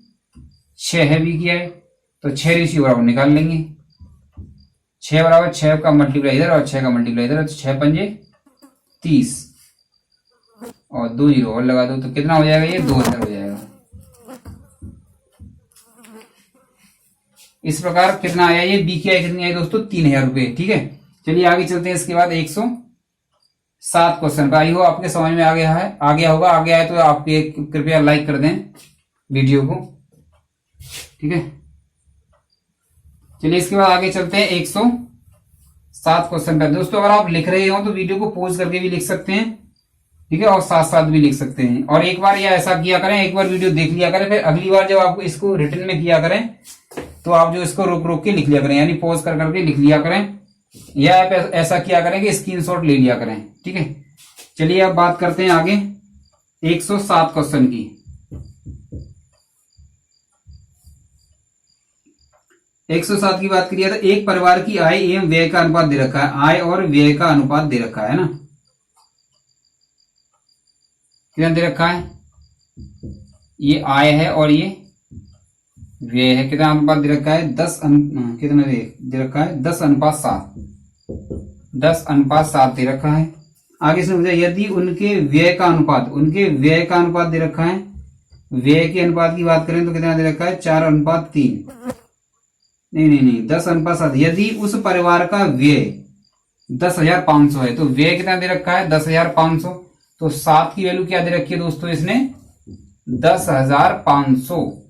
6 है बी की आय। तो 6 रेशियो बराबर निकाल लेंगे। 6 बराबर 6 का मल्टीप्लाई इधर और 6 का मल्टीप्लाई इधर। 6 पंजे 30 और 2 जीरो और लगा दो तो कितना हो जाएगा, ये 2000 हो जाएगा। इस प्रकार कितना आया, ये बी की आय कितनी आई दोस्तों, 3000 रुपए। ठीक है, चलिए आगे चलते हैं। इसके बाद 107 क्वेश्चन पर। आई हो आपके समझ में आ गया है, आ गया होगा। आ गया है तो आप कृपया लाइक कर दें वीडियो को। ठीक है, चलिए इसके बाद आगे चलते हैं 107 क्वेश्चन पर। दोस्तों अगर आप लिख रहे हो तो वीडियो को पॉज करके भी लिख सकते हैं, ठीक है, और साथ साथ भी लिख सकते हैं। और एक बार या ऐसा किया करें, एक बार वीडियो देख लिया करें, फिर अगली बार जब आपको इसको रिटर्न में किया करें तो आप जो इसको रोक रोक के लिख लिया करें, यानी पॉज कर करके लिख लिया करें, या ऐसा किया करें कि स्क्रीनशॉट ले लिया करें। ठीक है, चलिए अब बात करते हैं आगे 107 क्वेश्चन की। 107 की बात करिए तो एक परिवार की आय एवं व्यय का अनुपात दे रखा है। आय और व्यय का अनुपात दे रखा है ना, कितना दे रखा है, ये आय है और ये व्यय है। कितना अनुपात दे रखा है, 10 कितना दे रखा है, 10:7। 10:7 दे रखा है। आगे से मुझे यदि उनके व्यय का अनुपात, उनके व्यय का अनुपात दे रखा है। व्यय के अनुपात की बात करें तो कितना दे रखा है, 4:3। नहीं 10:7। यदि उस परिवार का व्यय 10,500 है तो व्यय कितना दे रखा है, 10,500। तो 7 की वैल्यू क्या दे रखी है दोस्तों इसने, 10,500।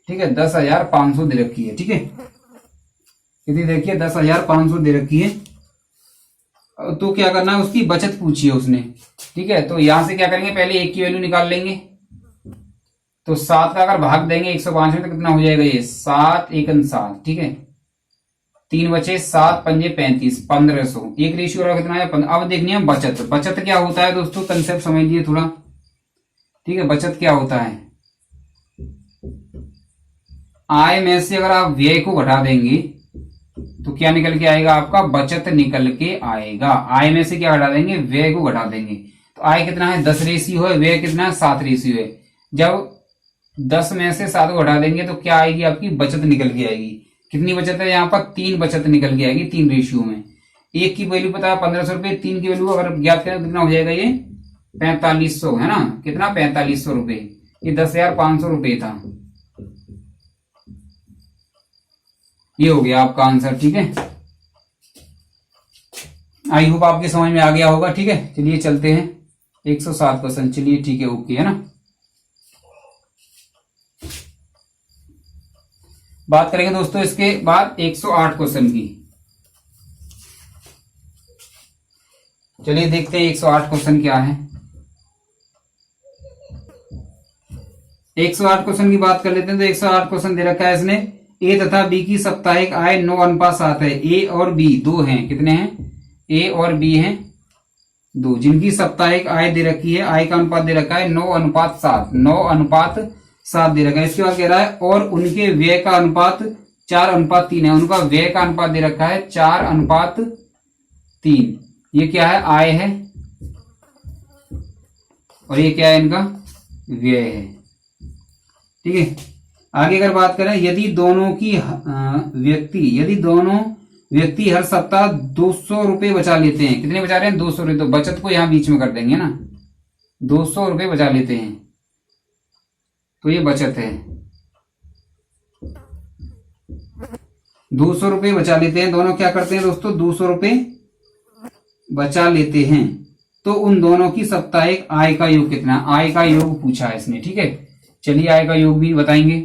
ठीक है, 10,500 दे रखी है। ठीक है, यदि देखिए 10,500 दे रखी है तो क्या करना है, उसकी बचत पूछी है उसने। ठीक है, तो यहां से क्या करेंगे, पहले 1 की वैल्यू निकाल लेंगे। तो 7 का अगर भाग देंगे 105 में तो कितना हो जाएगा, ये 7 एकम 7। ठीक है, 3 बचे, 7 पंजे 35, 1500। एक रेशियो वाला कितना है, 15। अब देखनी है बचत। बचत क्या होता है दोस्तों, कंसेप्ट समझिए थोड़ा। ठीक है, बचत क्या होता है, आय में से अगर आप व्यय को घटा देंगे तो क्या निकल के आएगा, आपका बचत निकल के आएगा। आय में से क्या घटा देंगे, व्यय को घटा देंगे। तो आय कितना है, 10 रेशियो है, व्यय कितना है, 7 रेशियो है। जब 10 में से 7 को घटा देंगे तो क्या आएगी, आपकी बचत निकल के आएगी। कितनी बचत है यहाँ पर, 3 बचत निकल के आएगी 3 रेशियो में। 1 की वैल्यू पता है 1500 रुपए, 3 की वैल्यू अगर ज्ञात करें तो कितना हो जाएगा, ये 4500 है ना। कितना, 4500 रुपए। ये 10,500 रुपए था। ये हो गया आपका आंसर। ठीक है, आई होप आपके समझ में आ गया होगा। ठीक है, चलिए चलते हैं 107 क्वेश्चन। चलिए ठीक है, ओके है ना। बात करेंगे दोस्तों इसके बाद 108 क्वेश्चन की। चलिए देखते हैं 108 क्वेश्चन क्या है। 108 क्वेश्चन की बात कर लेते हैं। तो 108 क्वेश्चन दे रखा है इसने, ए तथा बी की साप्ताहिक आय 9:7 है। ए और बी 2 हैं, कितने हैं, ए और बी हैं 2, जिनकी साप्ताहिक आय दे रखी है। आय का अनुपात दे रखा है 9:7। 9:7 दे रखा है। इसके बाद कह रहा है और उनके व्यय का अनुपात 4:3 है। उनका व्यय का अनुपात दे रखा है 4:3। ये क्या है, आय है, और ये क्या है, इनका व्यय है। ठीक है, आगे अगर बात करें, यदि दोनों व्यक्ति हर सप्ताह 200 रुपये बचा लेते हैं, कितने बचा रहे हैं? 200 रुपये। तो बचत को यहां बीच में कर देंगे ना, 200 रुपये बचा लेते हैं, तो ये बचत है। 200 रुपये बचा लेते हैं, दोनों क्या करते हैं दोस्तों? 200 रुपये बचा लेते हैं। तो उन दोनों की साप्ताहिक आय का योग कितना? आय का योग पूछा है इसने। ठीक है, चलिए आय का योग भी बताएंगे।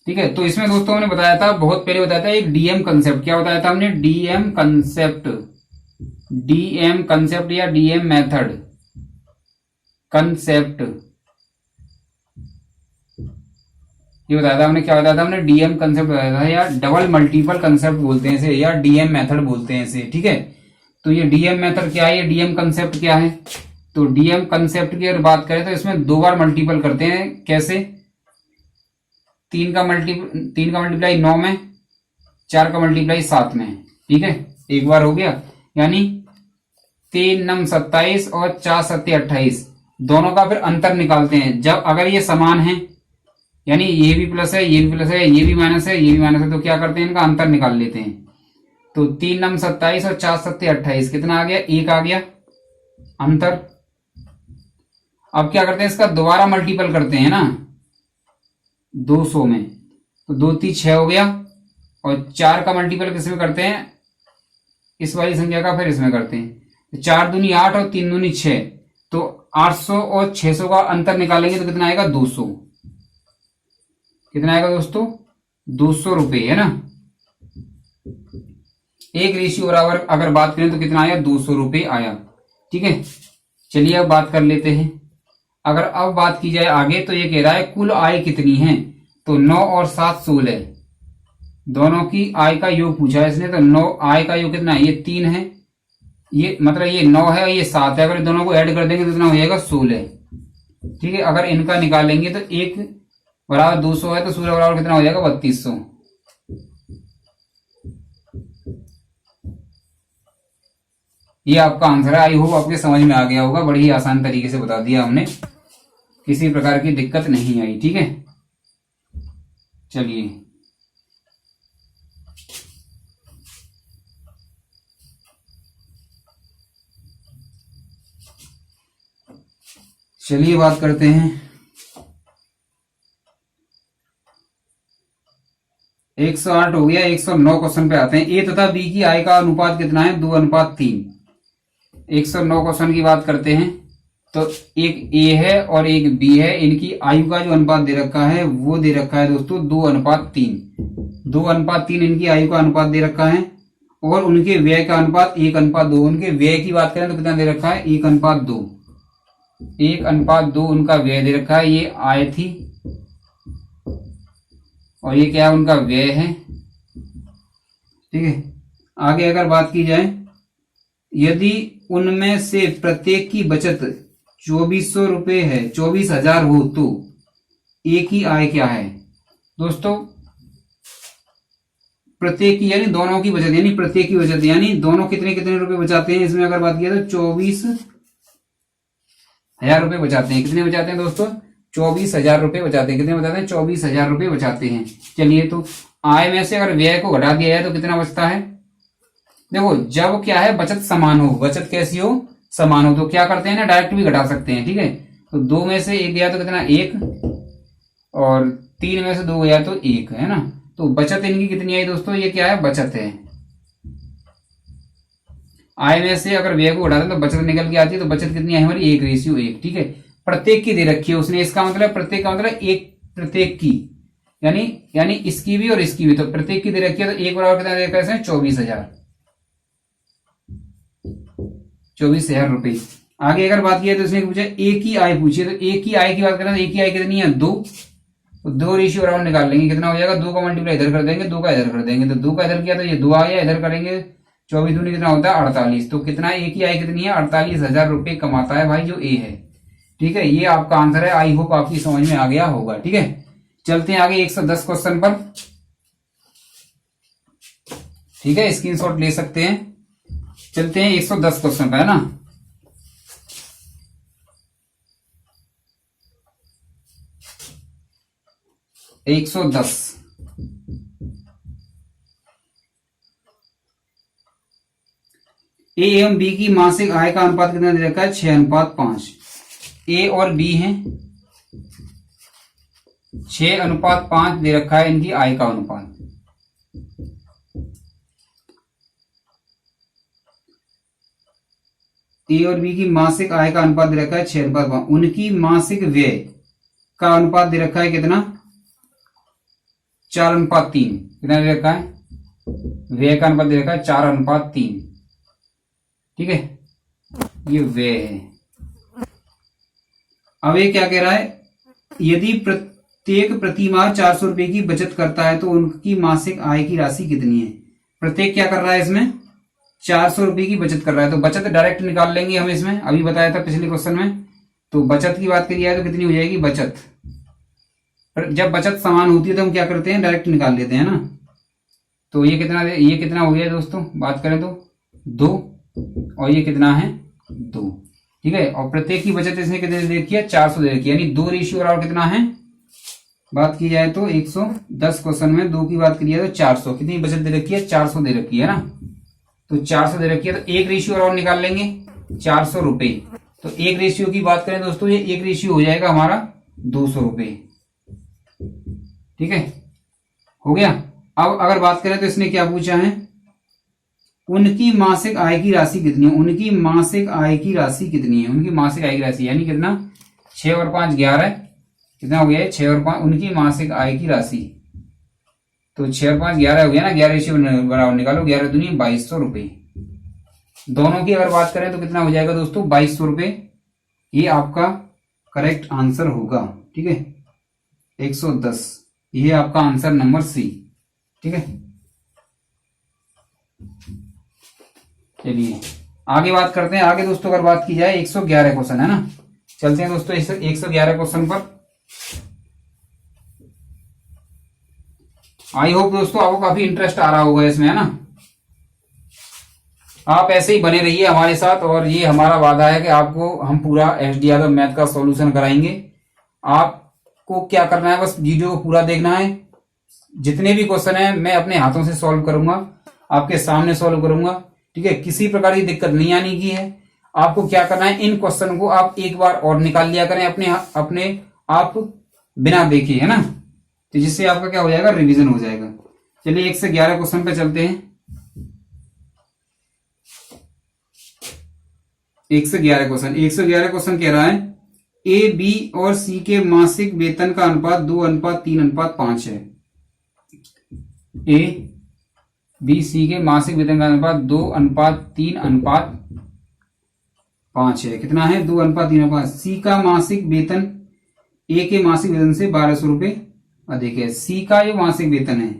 ठीक है, तो इसमें दोस्तों हमने बताया था, बहुत पहले बताया था, एक डीएम कंसेप्ट। क्या बताया था हमने? डीएम कंसेप्ट या डीएम मेथड कंसेप्ट, ये बताया था हमने। क्या बताया था हमने? डीएम कंसेप्ट बताया था, या डबल मल्टीपल कंसेप्ट बोलते हैं इसे, या डीएम मेथड बोलते हैं इसे। ठीक है, तो ये डीएम मेथड क्या है, ये डीएम कंसेप्ट क्या है? तो डीएम कंसेप्ट की अगर बात करें तो इसमें 2 बार मल्टीपल करते हैं। कैसे? 3 का मल्टीप्लाई 9 में, 4 का मल्टीप्लाई 7 में। ठीक है, एक बार हो गया, यानी 3 9 27 और 4 7 28, दोनों का फिर अंतर निकालते हैं। जब अगर ये समान है, यानी ये भी प्लस है, ये भी प्लस है, ये भी माइनस है, ये भी माइनस है, तो क्या करते हैं? इनका अंतर निकाल लेते हैं। तो 3 9 27 और 4 7 28, कितना आ गया? 1 आ गया अंतर। अब क्या करते हैं? इसका दोबारा मल्टीपल करते हैं ना 200 में, तो 2 3 6 हो गया, और 4 का मल्टीपल किसमें करते हैं? इस वाली संख्या का, फिर इसमें करते हैं। तो 4 दूनी 8 और 3 दूनी 6, तो 800 और 600 का अंतर निकालेंगे तो कितना आएगा? 200। कितना आएगा दोस्तों? 200 रुपये, है ना। एक रेशियो बराबर अगर बात करें तो कितना आया? 200 रुपये आया। ठीक है, चलिए अब बात कर लेते हैं। अगर अब बात की जाए आगे, तो ये कह रहा है कुल आय कितनी है? तो 9 और 7 16, दोनों की आय का योग पूछा है इसने। तो 9 आय का योग कितना है? ये 3 है, ये मतलब ये 9 है, ये 7 है। अगर दोनों को ऐड कर देंगे तो कितना हो जाएगा? 16। ठीक है, अगर इनका निकालेंगे तो 1 बराबर 200 है, तो 16 बराबर कितना हो जाएगा? 3200। ये आपका आंसर है। आई होप आपके समझ में आ गया होगा, बड़ी ही आसान तरीके से बता दिया हमने, किसी प्रकार की दिक्कत नहीं आई। ठीक है, चलिए बात करते हैं। 108 हो गया, 109 क्वेश्चन पे आते हैं। ए तथा बी की आय का अनुपात कितना है? 2:3। 109 क्वेश्चन की बात करते हैं, तो एक ए है और एक बी है। इनकी आयु का जो अनुपात दे रखा है वो दे रखा है दोस्तों 2:3। 2:3 इनकी आयु का अनुपात दे रखा है, और उनके व्यय का अनुपात 1:2। उनके व्यय की बात करें तो कितना दे रखा है? 1:2। 1:2 उनका व्यय दे रखा है। ये आय थी और ये क्या है? उनका व्यय है। ठीक है, आगे अगर बात की जाए, यदि उनमें से प्रत्येक की बचत 2400 रुपये है, 24,000 हो, तो एक ही आय क्या है दोस्तों? प्रत्येक की यानी दोनों की बचत, यानी प्रत्येक की बचत, यानी दोनों कितने कितने रुपए बचाते हैं? इसमें अगर बात किया तो 24,000 रुपये बचाते हैं। कितने बचाते हैं दोस्तों? 24,000 रुपये बचाते हैं। कितने बचाते हैं? 24,000 रुपये बचाते हैं। चलिए, तो आय में से अगर व्यय को घटा दिया जाए तो कितना बचता है? देखो, जब क्या है? बचत समान हो, बचत कैसी हो? समान हो, तो क्या करते हैं ना, डायरेक्ट भी घटा सकते हैं। ठीक है, तो 2 में से 1 गया तो कितना? 1, और 3 में से 2 गया तो 1, है ना। तो बचत इनकी कितनी आई दोस्तों? ये क्या है? बचत है। आय में से अगर व्यय को घटाते हैं तो बचत निकल के आती है। तो बचत कितनी आई हमारी? 1:1। ठीक है, प्रत्येक की दे रखी है उसने, इसका मतलब प्रत्येक का मतलब एक प्रत्येक की, यानी इसकी भी और इसकी भी। तो प्रत्येक की दे रखी है, तो 1 बराबर कितना दे रखा है? 24,000 रुपये। आगे अगर बात किया तो इसने पूछा एक ही आय पूछी है, तो एक ही आय की बात करें तो एक ही आय कितनी है? 2। तो 2 रेशियो बराबर निकाल लेंगे, कितना हो जाएगा? 2 का मल्टीप्लाई इधर कर देंगे, 2 का इधर कर देंगे। तो 2 का इधर किया तो ये 2 आ गया, इधर करेंगे 24 दूनी कितना होता है? 48। तो कितना एक ही आय कितनी है? 48,000 रुपये कमाता है भाई जो ए है। ठीक है, ये आपका आंसर है। आई होप आपकी समझ में आ गया होगा। ठीक है, चलते हैं आगे 110 क्वेश्चन पर। ठीक है, स्क्रीनशॉट ले सकते हैं। चलते हैं 110 क्वेश्चन पर, है ना। 110। ए एवं बी की मासिक आय का अनुपात कितना दे रखा है? 6:5। ए और बी हैं, 6:5 दे रखा है इनकी आय का अनुपात। ए और बी की मासिक आय का अनुपात दे रखा है 6:5। उनकी मासिक व्यय का अनुपात दे रखा है कितना? 4:3। कितना दे रखा है? व्यय का अनुपात दे रखा है 4:3। ठीक है, ये व्यय है। अब ये क्या कह रहा है? यदि प्रत्येक प्रतिमाह 400 रुपए की बचत करता है तो उनकी मासिक आय की राशि कितनी है? प्रत्येक क्या कर रहा है इसमें? 400 रुपए की बचत कर रहा है, तो बचत डायरेक्ट निकाल लेंगे हम इसमें। अभी बताया था पिछले क्वेश्चन में। तो बचत की बात करी जाए तो कितनी हो जाएगी बचत? जब बचत समान होती है तो हम क्या करते हैं? डायरेक्ट निकाल लेते हैं ना। तो ये कितना हो गया दोस्तों? बात करें तो 2, और ये कितना है? 2। ठीक है, और प्रत्येक की बचत इसने कितने दे रखी है? 400 दे रखी है, यानी 2 रेशियो और कितना है? बात की जाए तो 110 क्वेश्चन में 2 की बात करी जाए तो 400। कितनी बचत दे रखी है? 400 दे रखी है ना। तो 400 दे रखी है, तो 1 रेशियो और निकाल लेंगे 400 रुपए। तो 1 रेशियो की बात करें दोस्तों, ये 1 रेशियो हो जाएगा हमारा 200 रुपए। ठीक है, हो गया। अब अगर बात करें तो इसने क्या पूछा है? उनकी मासिक आय की राशि कितनी है? उनकी मासिक आय की राशि कितनी है? उनकी मासिक आय की राशि यानी कितना? 6 और 5 11। कितना हो गया है? 6 और 5। उनकी मासिक आय की राशि, तो 6 और 5 11 हो गया ना। 11 रेशियो बराबर निकालो, 11 दूनी 2200 रुपए। दोनों की अगर बात करें तो कितना हो जाएगा दोस्तों? 2200 रुपए। ये आपका करेक्ट आंसर होगा। ठीक है, 110, ये आपका आंसर नंबर सी। ठीक है, चलिए आगे बात करते हैं। आगे दोस्तों अगर बात की जाए 111 क्वेश्चन है ना, चलते हैं दोस्तों 111 क्वेश्चन पर। आई होप दोस्तों आपको काफी इंटरेस्ट आ रहा होगा इसमें, है ना। आप ऐसे ही बने रहिए हमारे साथ, और ये हमारा वादा है कि आपको हम पूरा एसडी यादव मैथ का सॉल्यूशन कराएंगे। आपको क्या करना है? बस वीडियो को पूरा देखना है। जितने भी क्वेश्चन है मैं अपने हाथों से सॉल्व करूंगा, आपके सामने सॉल्व करूंगा। ठीक है, किसी प्रकार की दिक्कत नहीं आने की है। आपको क्या करना है? इन क्वेश्चन को आप एक बार और निकाल लिया करें अपने आप बिना देखे, है ना। तो जिससे आपका क्या हो जाएगा? रिवीजन हो जाएगा। चलिए 1 से 11 क्वेश्चन पे चलते हैं। 111 क्वेश्चन कह रहा है ए बी और सी के मासिक वेतन का अनुपात 2:3:5 है। ए बी सी के मासिक वेतन का अनुपात 2:3:5 है। कितना है? 2:3:5। सी का मासिक वेतन ए के मासिक वेतन से 1200 रुपए अधिक है। सी का जो मासिक वेतन है,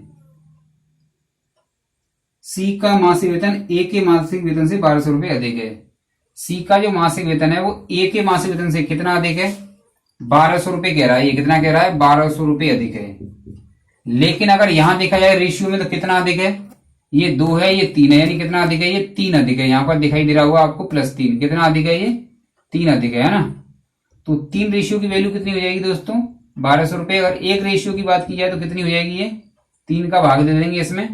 सी का मासिक वेतन ए के मासिक वेतन से 1200 रुपए अधिक है। सी का जो मासिक वेतन है वो ए के मासिक वेतन से कितना अधिक है? 1200 रुपए कह रहा है। ये कितना कह रहा है? 1200 रुपए अधिक है। लेकिन अगर यहां देखा जाए रेशियो में तो कितना अधिक है? ये 2 है, ये 3 है, यानी कितना अधिक है? ये 3 अधिक है। यहां पर दिखाई दे रहा होगा आपको +3। कितना अधिक है? ये 3 अधिक है ना। तो 3 रेशियो की वैल्यू कितनी हो जाएगी दोस्तों? 1200 रुपए। अगर 1 रेशियो की बात की जाए तो कितनी हो जाएगी? ये 3 का भाग दे देंगे इसमें,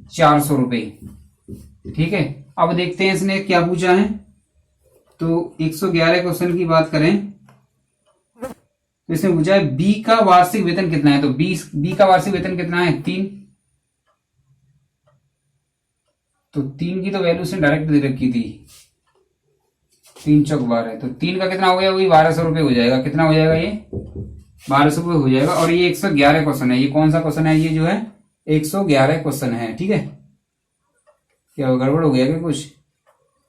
400 रुपए। ठीक है, अब देखते हैं इसने क्या पूछा है। तो 111 क्वेश्चन की बात करें तो इसने पूछा है बी का वार्षिक वेतन कितना है। तो बी का वार्षिक वेतन कितना है? 3। तो 3 की तो वैल्यू उसने डायरेक्ट दे रखी थी, 3 चौक 12 है। तो 3 का कितना हो गया? वही 1200 रुपए हो जाएगा। कितना हो जाएगा? ये 1200 रुपए हो जाएगा। और ये 111 क्वेश्चन है। ये कौन सा क्वेश्चन है? ये जो है 111 क्वेश्चन है। ठीक है, क्या गड़बड़ हो गया क्या कुछ?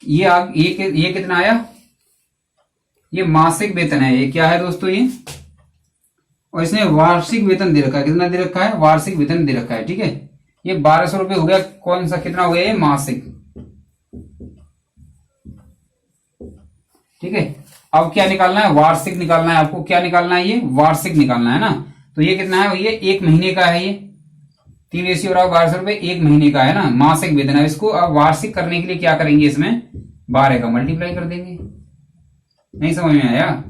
ये कितना आया? ये मासिक वेतन है। ये क्या है दोस्तों? ये, और इसने वार्षिक वेतन दे रखा है। कितना दे रखा है? वार्षिक वेतन दे रखा है। ठीक है, ये 1200 रुपए हो गया। कौन सा कितना हो गया? ये मासिक। ठीक है, अब क्या निकालना है? वार्षिक निकालना है आपको। क्या निकालना है? ये वार्षिक निकालना है ना। तो ये कितना है? ये 1 महीने का है। ये 3 रेशियो और 1200 रुपए 1 महीने का है ना, मासिक वेतन है। इसको अब वार्षिक करने के लिए क्या करेंगे? इसमें 12 का मल्टीप्लाई कर देंगे। नहीं समझ में आया?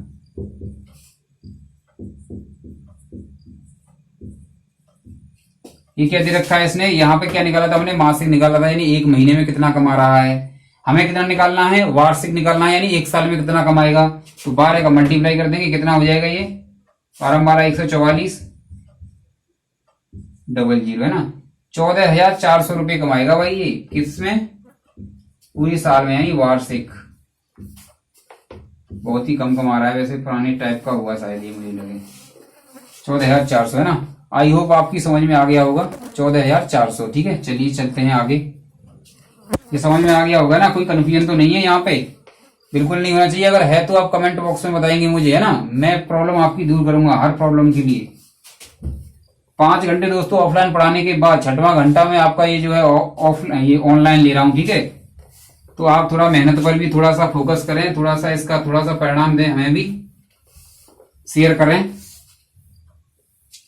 ये क्या दे रखा है इसने, यहाँ पे क्या निकाला था हमने, मासिक निकाला था, यानी एक महीने में कितना कमा रहा है। हमें कितना निकालना है, वार्षिक निकालना है, यानी एक साल में कितना कमाएगा। तो 12 का मल्टीप्लाई कर देंगे, कितना हो जाएगा ये, 12 144 है ना, 14,400 रुपये कमाएगा भाई ये, किसमें, पूरी साल में, यानी वार्षिक। बहुत ही कम कमा रहा है वैसे, पुराने टाइप का हुआ शायद ये, मुझे लगे 14,400 है ना। आई होप आपकी समझ में आ गया होगा 14,400। ठीक है, चलिए चलते हैं आगे। ये समझ में आ गया होगा ना, कोई कंफ्यूजन तो नहीं है यहाँ पे, बिल्कुल नहीं होना चाहिए। अगर है तो आप कमेंट बॉक्स में बताएंगे मुझे, है ना, मैं प्रॉब्लम आपकी दूर करूंगा हर प्रॉब्लम के लिए। 5 घंटे दोस्तों ऑफलाइन पढ़ाने के बाद 6वां घंटा में आपका ये जो है ऑफलाइन, ये ऑनलाइन ले रहा हूँ। ठीक है, तो आप थोड़ा मेहनत पर भी थोड़ा सा फोकस करें, थोड़ा सा इसका थोड़ा सा परिणाम दें, हमें भी शेयर करें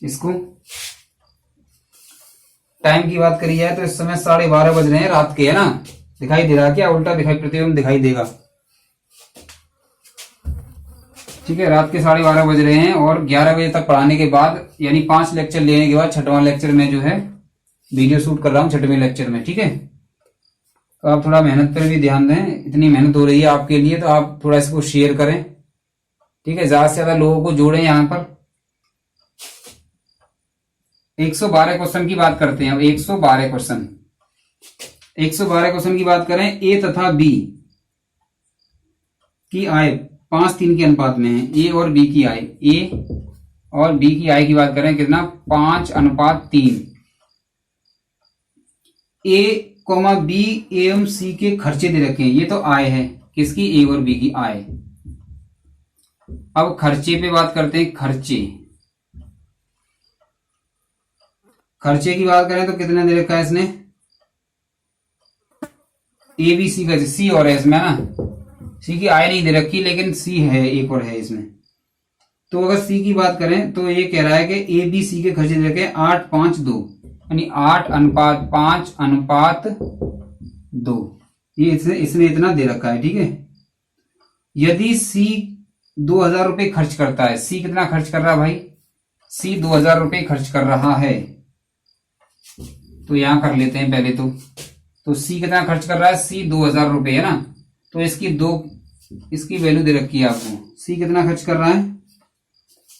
इसको। टाइम की बात करी जाए तो इस समय 12:30 बज रहे हैं रात के, है ना, दिखाई दे रहा क्या, उल्टा दिखाई, प्रतिबिंब दिखाई देगा। ठीक है, रात के 12:30 बज रहे हैं और 11 बजे तक पढ़ाने के बाद, यानी 5 लेक्चर लेने के बाद 6वां लेक्चर में जो है वीडियो शूट कर रहा हूँ, 6वें लेक्चर में। ठीक है, तो आप थोड़ा मेहनत पर भी ध्यान दें, इतनी मेहनत हो रही है आपके लिए, तो आप थोड़ा इसको शेयर करें। ठीक है, ज्यादा से ज्यादा लोगों को जोड़ें यहाँ पर। 112 क्वेश्चन की बात करते हैं अब। 112 क्वेश्चन, 112 क्वेश्चन की बात करें। ए तथा बी की आय 5:3 के अनुपात में है। ए और बी की आय, ए और बी की आय की बात करें, कितना, 5:3। ए कॉमा बी एवं सी के खर्चे दे रखे हैं, ये तो आय है किसकी, ए और बी की आय। अब खर्चे पे बात करते हैं। खर्चे की बात करें तो कितना दे रखा है इसने, ए बी सी का, सी और है इसमें ना, सी की आय नहीं दे रखी लेकिन सी है, एक और है इसमें। तो अगर सी की बात करें तो ये कह रहा है कि ए बी सी के खर्चे दे रखे 8:5:2, यानी 8:5:2, ये इसने इतना दे रखा है। ठीक है, यदि सी 2,000 रुपये खर्च करता है, सी कितना खर्च कर रहा है भाई, सी 2,000 रुपये खर्च कर रहा है, तो यहां कर लेते हैं पहले तो सी कितना खर्च कर रहा है, सी 2,000 रुपये है ना, तो इसकी वैल्यू दे रखी है आपको, सी कितना खर्च कर रहा है,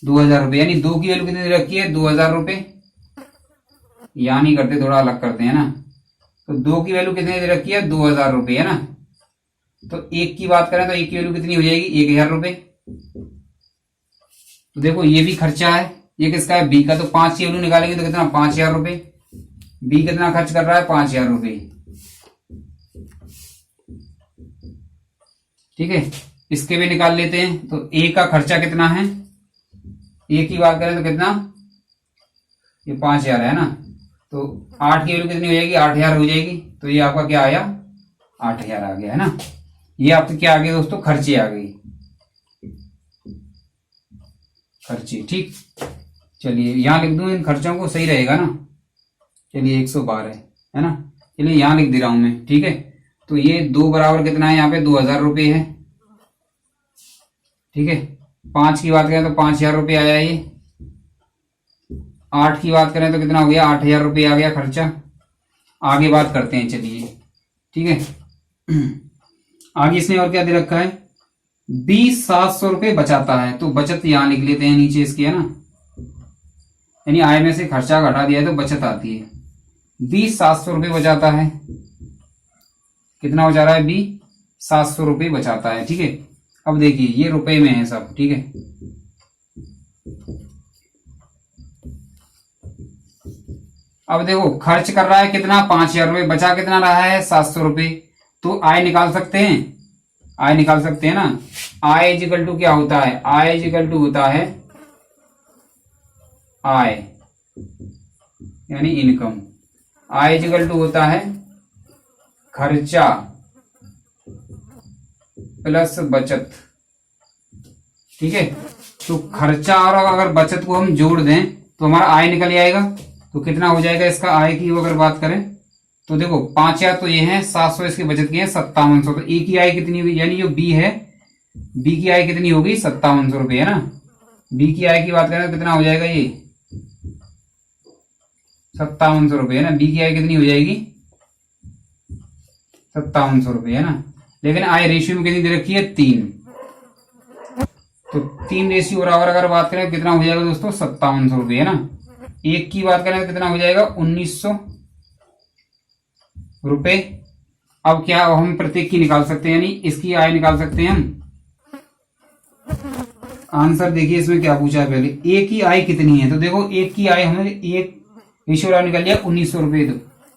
2,000 रुपये, यानी 2 की वैल्यू कितनी दे रखी है, 2,000 रुपये। यहां नहीं करते, थोड़ा अलग करते हैं ना, तो 2 की वैल्यू कितनी दे रखी है, 2,000 रुपये है ना। तो 1 की बात करें तो 1 की वैल्यू कितनी हो जाएगी, 1,000 रुपये। तो देखो ये भी खर्चा है, ये किसका है, बी का, तो 5 की वैल्यू निकालेंगे तो कितना, 5,000 रुपये। बी कितना खर्च कर रहा है, 5,000 रुपये। ठीक है, इसके भी निकाल लेते हैं। तो ए का खर्चा कितना है, ए की बात करें तो कितना, ये 5,000 है ना, तो 8 की वैल्यू कितनी हो जाएगी, 8,000 हो जाएगी। तो ये आपका क्या आया, 8,000 आ गया है ना। ये आपके क्या आ गए दोस्तों, खर्चे आ गई, खर्चे। ठीक, चलिए यहां लिख दूं इन खर्चों को, सही रहेगा ना। चलिए 112 है ना, चलिए यहां लिख दे रहा हूं मैं। ठीक है, तो ये 2 बराबर कितना है, यहाँ पे 2,000 रुपये है। ठीक है, 5 की बात करें तो 5,000 रुपये आया ये। 8 की बात करें तो कितना हो गया, 8,000 रुपये आ गया खर्चा। आगे बात करते हैं, चलिए। ठीक है, आगे इसने और क्या दे रखा है, 700 रुपये बचाता है, तो बचत यहां लिख लेते हैं नीचे इसकी, है ना, यानी आय में से खर्चा घटा दिया है तो बचत आती है। 700 रुपये बचाता है, कितना बचा रहा है, 700 रुपये बचाता है। ठीक है, अब देखिए ये रुपए में है सब। ठीक है, अब देखो खर्च कर रहा है कितना, 5,000 रुपये, बचा कितना रहा है, 700 रुपये। तो आय निकाल सकते हैं, आय निकाल सकते हैं ना। आय इजिकल टू क्या होता है, आय इजिकल टू होता है आय यानी इनकम, आय इजिकल टू होता है खर्चा प्लस बचत। ठीक है, तो खर्चा और अगर बचत को हम जोड़ दें तो हमारा आय निकल आएगा। तो कितना हो जाएगा इसका आय की अगर बात करें तो देखो 5,000 तो ये है, 700 इसकी बचत की है, 5700। तो ए की आय कितनी हुई, यानी जो बी है, बी की आय कितनी होगी, 5700 रुपये है ना। बी की आय की बात करें तो कितना हो जाएगा, ये ₹5700 है ना। बी की आय कितनी हो जाएगी? ₹5700 है ना। लेकिन आय रेशियो में कितनी दे रखी है? 3। तो 3 रेशियो बराबर अगर बात करें कितना हो जाएगा दोस्तों? ₹5700 है ना। एक की बात करें तो कितना हो जाएगा? ₹1900। अब क्या हम प्रत्येक की निकाल सकते हैं, यानी इसकी आय निकाल सकते हैं हम। आंसर देखिए इसमें क्या पूछा है पहले, ए की आय कितनी है। तो देखो एक की आय हमने एक रेशियो बराबर निकाल लिया ₹1900। तो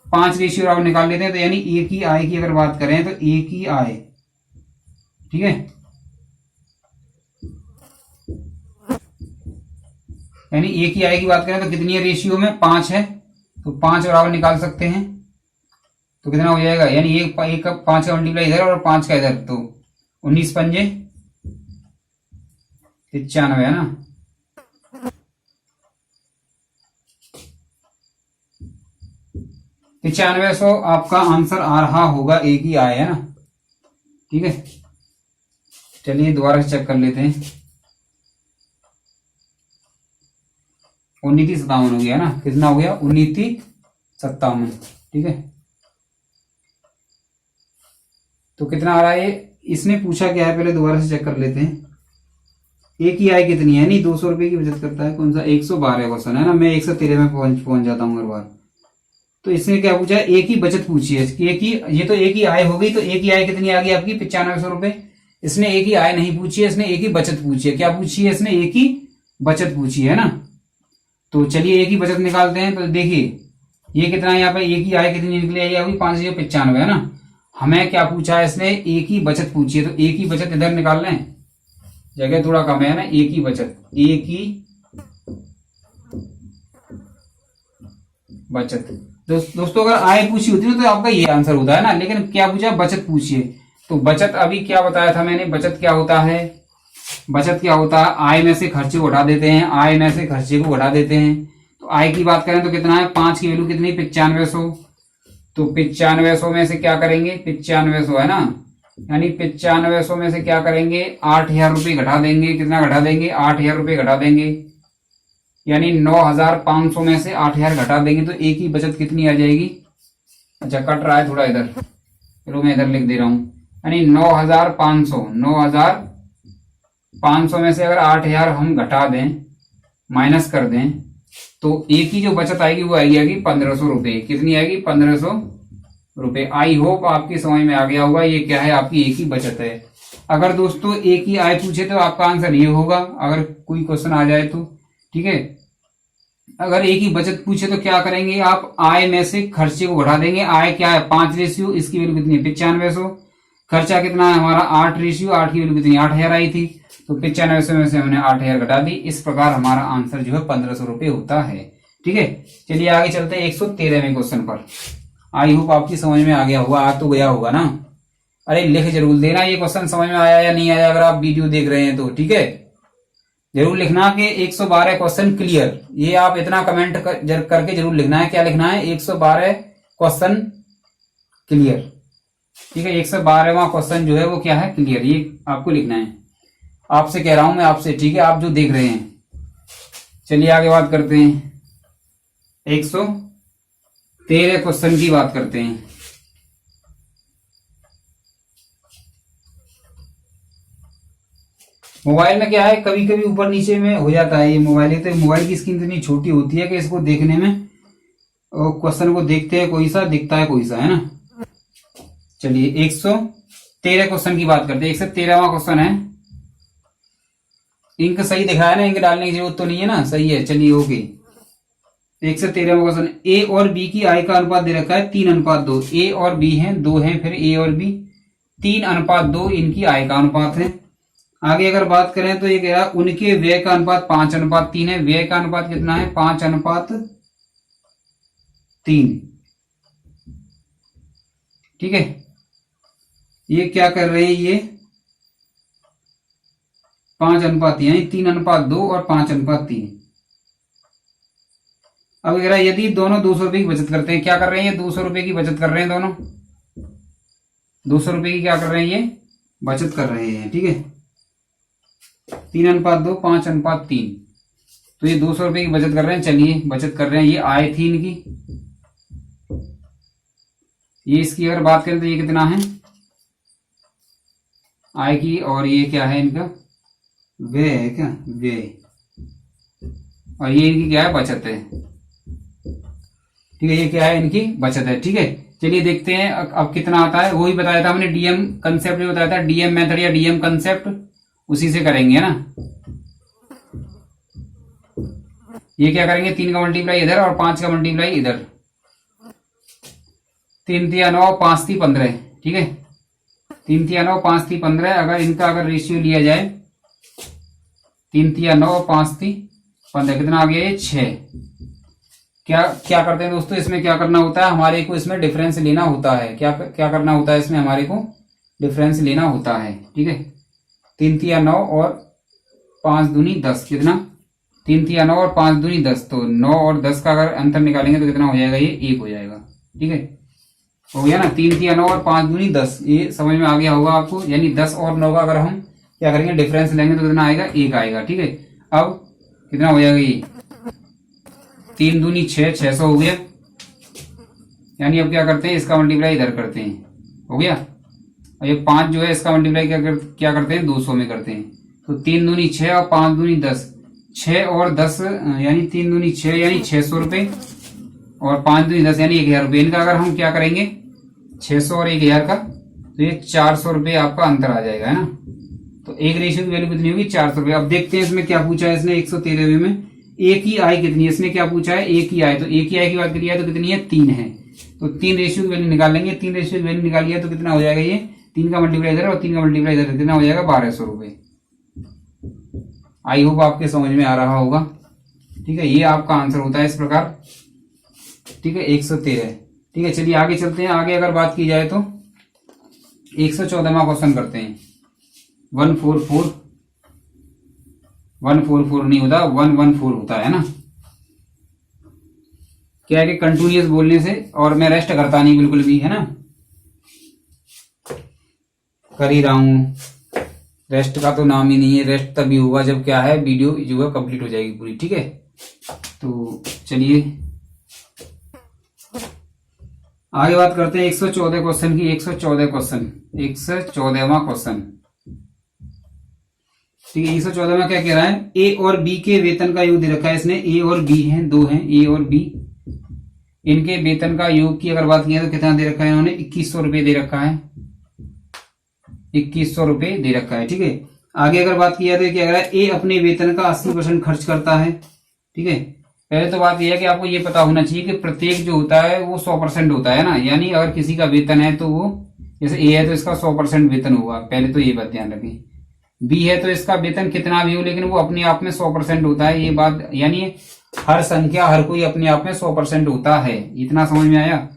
5 रेशियो बराबर निकाल लेते हैं। तो यानी ए की आय की अगर बात करें तो ए की आय, ठीक है, यानी ए की आय की बात करें तो कितनी है रेशियो में? 5 है। तो 5 बराबर निकाल सकते हैं। तो कितना हो जाएगा? यानी एक का 5 का मल्टीप्लाई इधर और 5 का इधर, तो 19 पंजे 95 है ना। $9500 आपका आंसर आ रहा होगा। ए की आय है ना, ठीक है। चलिए दोबारा से चेक कर लेते हैं। 5957 हो गया ना। कितना हो गया? 5957, ठीक है। तो कितना आ रहा है? इसने पूछा क्या है पहले दोबारा से चेक कर लेते हैं। ए की आय कितनी है? नहीं, ₹200 की बचत करता है। कौन सा? 112 क्वेश्चन है ना। मैं 113 में पहुंच जाता हूँ हर बार। तो इसने क्या पूछा है? ए की बचत पूछी है। ए की, ये तो ए की आय हो गई। तो ए की आय कितनी आ गई आपकी? ₹9500। इसने ए की आय नहीं पूछी है, इसने ए की बचत पूछी है। क्या पूछी है इसने? ए की बचत पूछी है ना। तो चलिए ए की बचत निकालते हैं। तो देखिए ये कितना है यहाँ पे? ए की आय कितनी निकली आई होगी? 595 है ना। हमें क्या पूछा है इसने? ए की बचत पूछी है। तो ए की बचत इधर निकाल लें, जगह थोड़ा कम है ना। ए की बचत, ए की बचत। दोस्तों अगर आय पूछी होती ना तो आपका ये आंसर होता है ना। लेकिन क्या पूछा? बचत पूछिए। तो बचत अभी क्या बताया था मैंने? बचत क्या होता है? बचत क्या होता है? आय में से खर्चे को घटा देते हैं। आय में से खर्चे को घटा देते हैं। तो आय की बात करें तो कितना है? 5 की वैल्यू कितनी? 9500। तो 9500 में से क्या करेंगे? 9500 है ना, यानी 9500 में से क्या करेंगे? 8000 घटा देंगे। कितना घटा देंगे? 8000 घटा देंगे। यानी 9500 में से 8000 घटा देंगे। तो ए की बचत कितनी आ जाएगी? अच्छा कट रहा है थोड़ा इधर, चलो मैं इधर लिख दे रहा हूं। यानी 9500 में से अगर 8000 हम घटा दें, माइनस कर दें, तो ए की जो बचत आएगी वो आएगी ₹1500। कितनी आएगी? ₹1500। आई होप आपकी समझ में आ गया होगा ये क्या है, आपकी ए की बचत है। अगर दोस्तों ए की आय पूछे तो आपका आंसर ये होगा, अगर कोई क्वेश्चन आ जाए तो, ठीक है। अगर ए की बचत पूछे तो क्या करेंगे आप? आय में से खर्चे को घटा देंगे। आय क्या है? 5 रेशियो, इसकी वैल्यू कितनी है? 9500। खर्चा कितना है हमारा? 8 रेशियो, 8 की वैल्यू कितनी? 8000 आई थी। तो 9500 में से हमने 8000 घटा दी। इस प्रकार हमारा आंसर जो है ₹1500 होता है, ठीक है। चलिए आगे चलते हैं 113वें क्वेश्चन पर। आई होप आपकी समझ में आ गया होगा, आ तो गया होगा ना। अरे लिख जरूर देना ये क्वेश्चन समझ में आया या नहीं आया, अगर आप वीडियो देख रहे हैं तो, ठीक है। जरूर लिखना कि 112 क्वेश्चन क्लियर। ये आप इतना कमेंट करके जरूर लिखना है। क्या लिखना है? 112 क्वेश्चन क्लियर, ठीक है। 112वां क्वेश्चन जो है वो क्या है? क्लियर, ये आपको लिखना है। आपसे कह रहा हूं मैं, आपसे, ठीक है, आप जो देख रहे हैं। चलिए आगे बात करते हैं, 113 क्वेश्चन की बात करते हैं। मोबाइल में क्या है, कभी कभी ऊपर नीचे में हो जाता है ये मोबाइल। तो मोबाइल की स्क्रीन इतनी छोटी होती है कि इसको देखने में, क्वेश्चन को देखते हैं कोई सा, दिखता है कोई सा, है ना। चलिए 113 क्वेश्चन की बात करते हैं। 113वां क्वेश्चन है। इंक सही दिखा है ना? इंक डालने की जरूरत तो नहीं है ना? सही है, चलिए ओके। 113वां क्वेश्चन, ए और बी की आय का अनुपात दे रखा है 3:2। ए और बी है, 2 है, फिर ए और बी, 3:2 इनकी आय का अनुपात है। आगे अगर बात करें तो ये क्या है? उनके व्यय का अनुपात 5:3 है। व्यय का अनुपात कितना है? 5:3, ठीक है। ये क्या कर रहे हैं? ये 5:3 यानी 3:2 और 5:3। अब अगर यदि दोनों ₹200 की बचत करते हैं, क्या कर रहे हैं? ये ₹200 की बचत कर रहे हैं दोनों। ₹200 की क्या कर रहे हैं? ये बचत कर रहे हैं, ठीक है। 3:2, 5:3। तो ये 200 रुपए की बचत कर रहे हैं। चलिए बचत कर रहे हैं, ये आय थी इनकी। ये इसकी अगर बात करें तो ये कितना है आय की, और ये क्या है इनका व्यय है, क्या व्यय, और ये इनकी क्या है बचत है। ठीक है, ये क्या है इनकी बचत है। ठीक है, चलिए देखते हैं अब कितना आता है। वही बताया था हमने, डीएम कंसेप्ट भी बताया था, डीएम मेथड या डीएम कंसेप्ट, उसी से करेंगे ना। ये क्या करेंगे, 3 का मल्टीप्लाई इधर और 5 का मल्टीप्लाई इधर। 3 तिया 9, 5 ती 15। ठीक है, 3 तिया 9, 5 ती 15। अगर इनका अगर रेशियो लिया जाए 3 तिया 9, 5 ती 15, कितना आ गया ये 6। क्या क्या करते हैं दोस्तों, इसमें क्या करना होता है हमारे को, इसमें डिफरेंस लेना होता है। क्या क्या करना होता है इसमें हमारे को, डिफरेंस लेना होता है। ठीक है, 3 तिया 9 और 5 दूनी 10, कितना 3 तिया 9 और 5 दूनी 10, तो 9 और 10 का अगर अंतर निकालेंगे तो कितना हो जाएगा, ये 1 हो जाएगा। ठीक है, हो गया ना, 3 तिया 9 और 5 दूनी 10, ये समझ में आ गया होगा आपको। यानी 10 और 9 का अगर हम क्या करेंगे डिफरेंस लेंगे तो कितना आएगा, 1 आएगा। ठीक है, अब कितना हो जाएगा, ये 3 दूनी 6, 600 हो गया। यानी अब क्या करते हैं, इसका मल्टीप्लाई इधर करते हैं, हो गया। और ये 5 जो है इसका मल्टीप्लाई क्या करते हैं 200 में करते हैं। तो 3 दूनी 6 और 5 दूनी 10, 6 और 10 यानी 3 दूनी 6 यानी 600 रुपये, और 5 दूनी 10 यानी 1000 रुपये। इनका अगर हम क्या करेंगे 600 और 1000 का, तो ये 400 रुपये आपका अंतर आ जाएगा, है ना। तो एक रेशियो की वैल्यू कितनी होगी, 400 रुपये। अब देखते हैं इसमें क्या पूछा है इसने 113वें में, एक ही आय कितनी है, इसने क्या पूछा है एक ही आय। तो एक ही आय की बात करिए तो कितनी है 3 है, तो 3 रेशियो की वैल्यू निकाल लेंगे। 3 रेशियो की वैल्यू निकालिए तो कितना हो जाएगा, ये 3 का मल्टीप्लाई इधर और 3 का मल्टीप्लाई इधर, कितना हो जाएगा 1200 रुपये। आई होप आपके समझ में आ रहा होगा। ठीक है, ये आपका आंसर होता है इस प्रकार। ठीक है, 113। ठीक है, चलिए आगे चलते हैं। आगे अगर बात की जाए तो 114वां क्वेश्चन करते हैं। 144 नहीं होता, 114 होता है ना। क्या है कि कंटिन्यूअस बोलने से, और मैं रेस्ट करता नहीं बिल्कुल भी, है ना, कर ही रहा हूं। रेस्ट का तो नाम ही नहीं है, रेस्ट तभी होगा जब क्या है वीडियो जो है कंप्लीट हो जाएगी पूरी। ठीक है, तो चलिए आगे बात करते हैं 114 क्वेश्चन की। 114वां क्वेश्चन। ठीक है, 114 में क्या कह रहा है, ए और बी के वेतन का योग दे रखा है इसने। ए और बी हैं, दो हैं ए और बी, इनके वेतन का योग की अगर बात की तो कितना दे रखा है इन्होंने, 2100 रुपये दे रखा है, 2100 रुपये दे रखा है। ठीक है, आगे अगर बात की जाए तो क्या कह रहा है, ए अपने वेतन का 80% खर्च करता है। ठीक है, पहले तो बात यह है कि आपको ये पता होना चाहिए कि प्रत्येक जो होता है वो 100% होता है ना। यानी अगर किसी का वेतन है तो वो, जैसे ए है तो इसका 100% वेतन होगा, पहले तो ये बात ध्यान रखें। बी है तो इसका वेतन कितना भी हो लेकिन वो अपने आप में 100% होता है, ये बात। यानी हर संख्या हर कोई अपने आप में 100% होता है। इतना समझ में आया।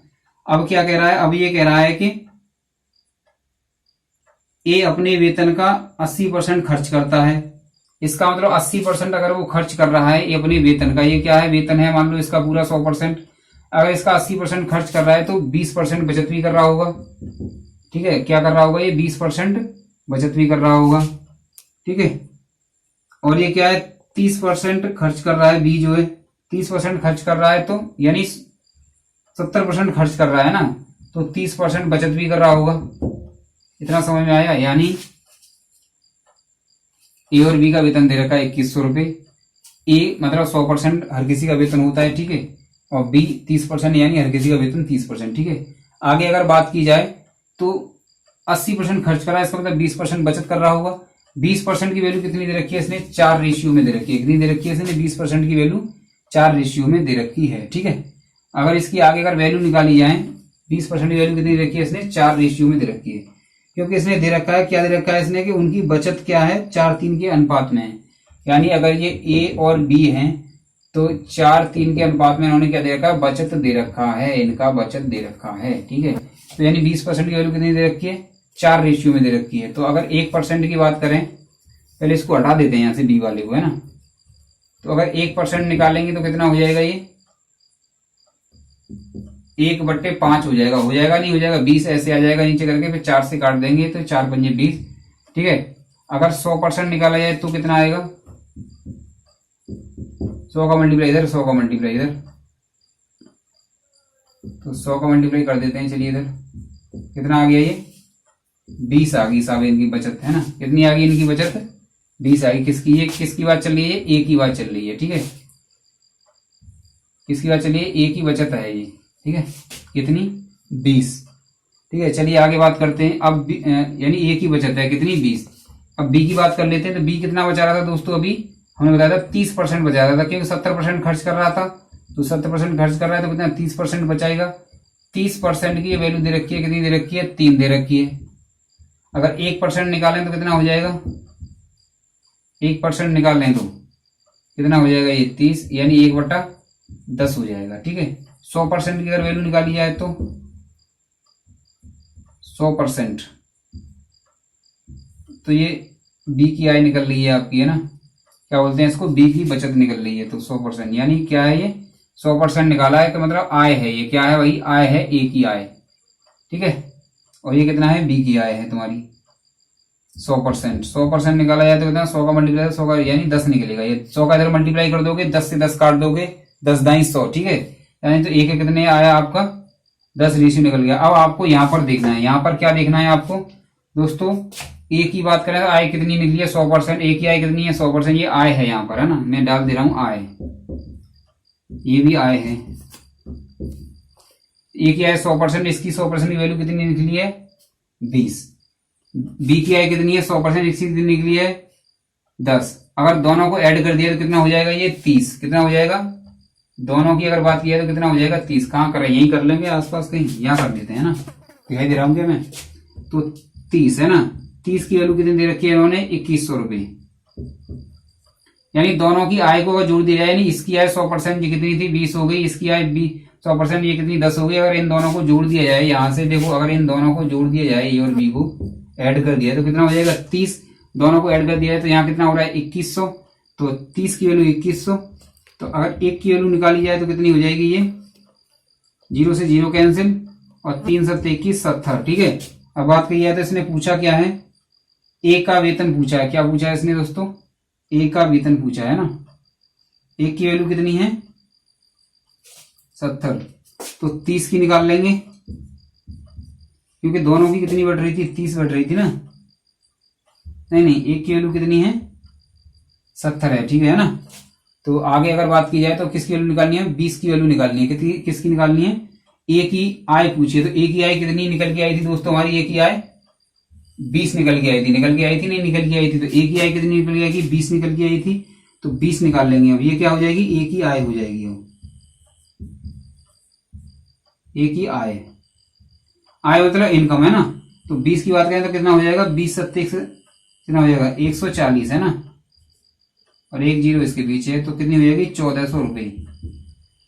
अब क्या कह रहा है, अब ये कह रहा है कि ए अपने वेतन का 80% खर्च करता है। इसका मतलब 80% अगर वो खर्च कर रहा है ये अपने वेतन का, ये क्या है वेतन है, मान लो इसका पूरा 100%, अगर इसका 80% खर्च कर रहा है तो 20% बचत भी कर रहा होगा। ठीक है, क्या कर रहा होगा ये 20% बचत भी कर रहा होगा। ठीक है, और ये क्या है 30% खर्च कर रहा है, बी जो है 30% खर्च कर रहा है, तो यानी 70% खर्च कर रहा है ना, तो 30% बचत भी कर रहा होगा। इतना समझ में आया। यानी ए और बी का वेतन दे रखा है 2100 रुपये। ए मतलब 100% हर किसी का वेतन होता है, ठीक है, और बी 30% यानी हर किसी का वेतन 30%। ठीक है, आगे अगर बात की जाए तो 80% खर्च कर रहा है, इसका मतलब 20% बचत कर रहा होगा। 20% की वैल्यू कितनी दे रखी है इसने, 4 रेशियो में दे रखी है। कितनी दे रखी है इसने, 20% की वैल्यू 4 रेशियो में दे रखी है। ठीक है, अगर इसकी आगे अगर वैल्यू निकाली जाए, 20% की वैल्यू कितनी दे रखी है इसने, 4 रेशियो में दे रखी है, क्योंकि इसने दे रखा है, क्या दे रखा है इसने कि उनकी बचत क्या है 4:3 के अनुपात में है। यानी अगर ये ए और बी हैं तो 4:3 के अनुपात में इन्होंने क्या दे रखा है, बचत दे रखा है, इनका बचत दे रखा है। ठीक है, तो यानी 20% की वैल्यू कितनी दे रखी है, 4 रेशियो में दे रखी है। तो अगर 1% की बात करें, पहले इसको हटा देते हैं यहां से बी वाले को, है ना, तो अगर 1% निकालेंगे तो कितना हो जाएगा, ये 1/5 हो जाएगा। नहीं हो जाएगा, 20 ऐसे आ जाएगा नीचे करके, फिर 4 से काट देंगे तो 4 पंजे 20। ठीक है, अगर 100% निकाला जाए तो कितना आएगा, 100 का मल्टीप्लाई इधर, 100 का मल्टीप्लाई इधर, तो 100 का मल्टीप्लाई कर देते हैं। चलिए इधर कितना आ गया, ये 20 आ गई साहब इनकी बचत, है ना। कितनी आ गई इनकी बचत, 20 आ गई। किसकी, ये किसकी बात चल रही है, ए की बात चल रही है, ठीक है। किसकी बात चल रही है, ए की बचत है ये, ठीक है। कितनी, 20, ठीक है। चलिए आगे बात करते हैं। अब यानी ए की बचत है कितनी, 20। अब बी की बात कर लेते हैं। तो बी कितना बचा रहा था दोस्तों, अभी हमने बताया था 30% बचा रहा था, क्योंकि 70% खर्च कर रहा था। तो 70% खर्च कर रहा है तो कितना, 30% बचाएगा। 30% की वैल्यू दे रखी है, कितनी दे रखी है, 3 दे रखी है। अगर 1% निकालें तो कितना हो जाएगा, 1% निकालें तो कितना हो जाएगा, ये 30, यानी 1/10 हो जाएगा, ठीक है। 100% की अगर वैल्यू निकाली जाए तो 100%, तो ये बी की आय निकल रही है आपकी, है ना। क्या बोलते हैं इसको, बी की बचत निकल रही है। तो 100% यानी क्या है, ये 100% निकाला है, तो मतलब आय है, ये क्या है भाई, आय है, ए की आय, ठीक है। और ये कितना है, बी की आय है तुम्हारी 100%। 100% निकाला जाए तो कितना, 100 का मल्टीप्लाई 100 का यानी 10 निकलेगा। ये 100 का इधर मल्टीप्लाई कर दोगे, 10 से 10 काट दोगे, 10 दाई 100, ठीक है। यानी तो एक कितने आया आपका, 10 रेशियो निकल गया। अब आपको यहाँ पर देखना है, यहाँ पर क्या देखना है आपको दोस्तों, ए की बात करें तो आय कितनी निकली है, 100%। ए की आय कितनी है, 100%। ये आय है यहाँ पर, है ना, मैं डाल दे रहा हूं आय, ये भी आय है। ए की आय 100%, इसकी 100% की वैल्यू कितनी निकली है, 20। बी की आय कितनी है, 100%, इसकी कितनी निकली है, 10। अगर दोनों को ऐड कर दिया तो कितना हो जाएगा, ये 30। कितना हो जाएगा, दोनों की अगर बात की है तो कितना हो जाएगा, 30। कहाँ करें, यही कर लेंगे आसपास कहीं, यहाँ कर देते हैं ना, दिखाई दे रहा हूँ क्या मैं, तो 30 है ना। 30 की वैल्यू कितनी दे रखी है इन्होंने, 2100 रुपये। यानी दोनों की आय को अगर जोड़ दिया जाए, यानी इसकी आय 100% ये कितनी थी, 20 हो गई, इसकी आय 100% ये कितनी, 10 हो गई। अगर इन दोनों को जोड़ दिया जाए, यहाँ से देखो, अगर इन दोनों को जोड़ दिया जाए, ए और बी को ऐड कर दिया तो कितना हो जाएगा, 30। दोनों को ऐड कर दिया है तो यहाँ कितना हो रहा है, 2100। तो 30 की वैल्यू 2100। तो अगर एक की वैल्यू निकाली जाए तो कितनी हो जाएगी, ये 0 से 0 कैंसिल, और 3 7 21 70, ठीक है। अब बात कही जाए तो इसने पूछा क्या है, ए का वेतन पूछा है। क्या पूछा है इसने दोस्तों, ए का वेतन पूछा है ना। एक की वैल्यू कितनी है, 70। तो 30 की निकाल लेंगे, क्योंकि दोनों की कितनी बढ़ रही थी, 30 बढ़ रही थी ना। नहीं, एक की वैल्यू कितनी है, 70 है, ठीक है ना। तो आगे अगर बात की जाए तो किसकी वैल्यू निकालनी है, 20 की वैल्यू निकालनी है। किसकी निकालनी है, ए की आय पूछिए। तो ए की आय कितनी निकल के आई थी दोस्तों, हमारी ए की आय 20 निकल के आई थी, नहीं निकल के आई थी। तो ए की आय कितनी निकल के आएगी, 20 निकल के आई थी, तो 20 निकाल लेंगे। अब ये क्या हो जाएगी, ए की आय हो जाएगी, ए की आय, आय मतलब इनकम, है ना। तो 20 की बात करें तो कितना हो जाएगा, 20 7 कितना हो जाएगा, 140, है ना। और 1 0 इसके पीछे है, तो कितनी हो जाएगी, 1400 रुपये।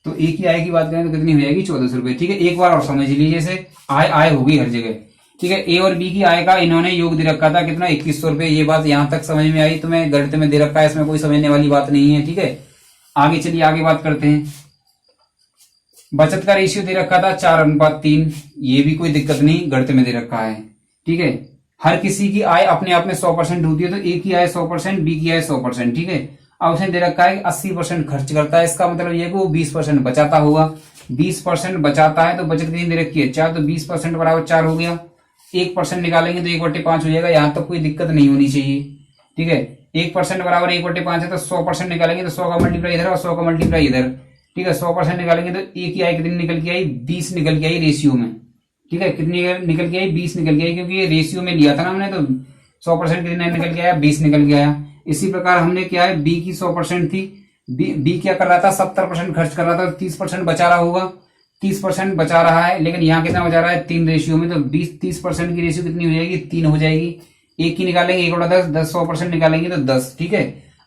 तो ए की आय की बात करें तो कितनी हो जाएगी, 1400 रुपये, ठीक है। एक बार और समझ लीजिए, जैसे आय होगी हर जगह, ठीक है। ए और बी की आय का इन्होंने योग दे रखा था कितना, 2100 रुपये। ये बात यहां तक समझ में आई, तो मैं गणित में दे रखा है, इसमें कोई समझने वाली बात नहीं है, ठीक है। आगे चलिए, आगे बात करते हैं। बचत का रेशियो दे रखा था 4:3, ये भी कोई दिक्कत नहीं, गणित में दे रखा है, ठीक है। हर किसी की आय अपने आप में 100% होती है, तो ए की आय 100%, बी की आय 100%, ठीक है। अब उसने दे रखा है 80% खर्च करता है, इसका मतलब ये कि वो 20% बचाता होगा। 20% बचाता है तो बचत कितनी दे रखी है, 4। तो 20% बराबर 4 हो गया। 1% निकालेंगे तो 1/5 हो जाएगा, यहां तक कोई दिक्कत नहीं होनी चाहिए, ठीक है। 1% बराबर 1/5 है, तो 100% निकालेंगे तो 100 का मल्टीप्लाई इधर और 100 का मल्टीप्लाई इधर, ठीक है। 100% निकालेंगे तो ए की आय कितनी निकल के आई, 20 निकल के आई रेशियो में, ठीक है। कितनी निकल के आई, 20 निकल के आई, क्योंकि ये रेशियो में लिया था ना हमने, तो 100% कितना निकल के आया, 20 निकल के आया। इसी प्रकार हमने क्या है, बी की 100% थी, बी क्या कर रहा था, 70% खर्च कर रहा था, 30% बचा रहा होगा, 30% बचा रहा है, लेकिन यहाँ कितना बचा रहा है, 3 रेशियो में। तो 30% की रेशियो कितनी हो जाएगी, 3 हो जाएगी। एक की निकालेंगे 1/10, 100% निकालेंगे तो 10, ठीक है।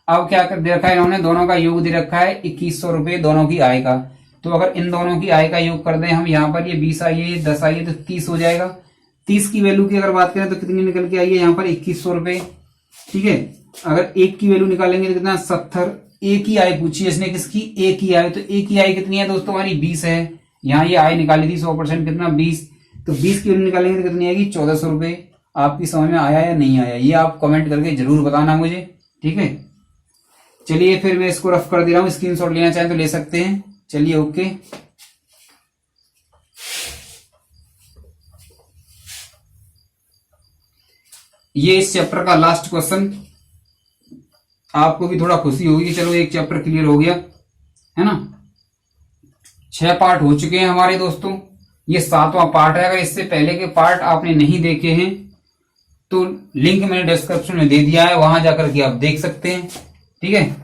अब क्या कर दे रखा है इन्होंने, दोनों का योग दे रखा है 2100 रुपये दोनों की आय का। तो अगर इन दोनों की आय का योग कर दें हम, यहाँ पर ये 20 आई है, 10 आई है, तो 30 हो जाएगा। 30 की वैल्यू की अगर बात करें तो कितनी निकल के आई है, यहाँ पर 2100 रुपये, ठीक है। अगर एक की वैल्यू निकालेंगे तो कितना, 70। ए की आय पूछी इसने, किसकी, ए की आय। तो ए की आय कितनी है दोस्तों, हमारी 20 है। यहाँ ये आय निकाली थी 100%, कितना, 20। तो 20 की वैल्यू निकालेंगे तो कितनी आएगी, 1400 रुपये। आपकी समझ में आया या नहीं आया, ये आप कमेंट करके जरूर बताना मुझे, ठीक है। चलिए फिर मैं इसको रफ कर दे रहा हूँ, स्क्रीनशॉट लेना चाहें तो ले सकते हैं। चलिए ओके। ये इस चैप्टर का लास्ट क्वेश्चन। आपको भी थोड़ा खुशी होगी कि चलो एक चैप्टर क्लियर हो गया, है ना। 6 पार्ट हो चुके हैं हमारे दोस्तों, ये 7वां पार्ट है। अगर इससे पहले के पार्ट आपने नहीं देखे हैं तो लिंक मैंने डिस्क्रिप्शन में दे दिया है, वहां जाकर के आप देख सकते हैं। ठीक है।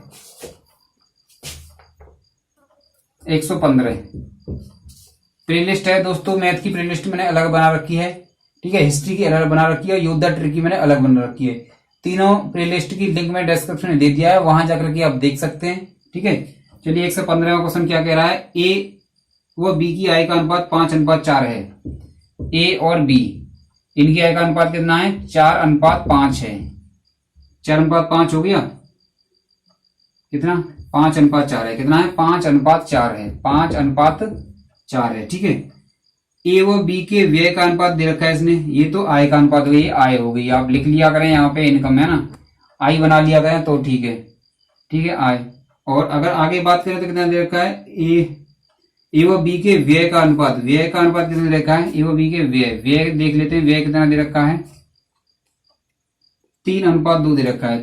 115 प्लेलिस्ट है दोस्तों, मैथ की प्लेलिस्ट मैंने अलग बना रखी है। ठीक है। हिस्ट्री की अलग बना रखी है, योद्धा ट्रिक की मैंने अलग बना रखी है। तीनों प्लेलिस्ट की लिंक मैंने डिस्क्रिप्शन में दे दिया है, वहां जाकर के आप देख सकते हैं। ठीक है। चलिए 115वां क्वेश्चन क्या कह रहा है। ए व बी की आय का अनुपात 5:4 है। ए और बी इनकी आय का अनुपात कितना है? 4:5 है। 4:5 हो गया। कितना? 5:4 है। कितना है? 5:4 है। 5:4 है। ठीक है। ए व बी के व्यय का अनुपात दे रखा है इसने, ये तो आय का अनुपात हो गई, आय हो गई। आप लिख लिया करें, यहाँ पे इनकम है ना, आई बना लिया करें तो ठीक है। ठीक है, आय। और अगर आगे बात करें तो कितना दे रखा है? ए व बी के व्यय का अनुपात, व्यय का अनुपात कितना दे रखा है? ए व बी के व्यय देख लेते हैं, व्यय कितना दे रखा है? 3:2 दे रखा है।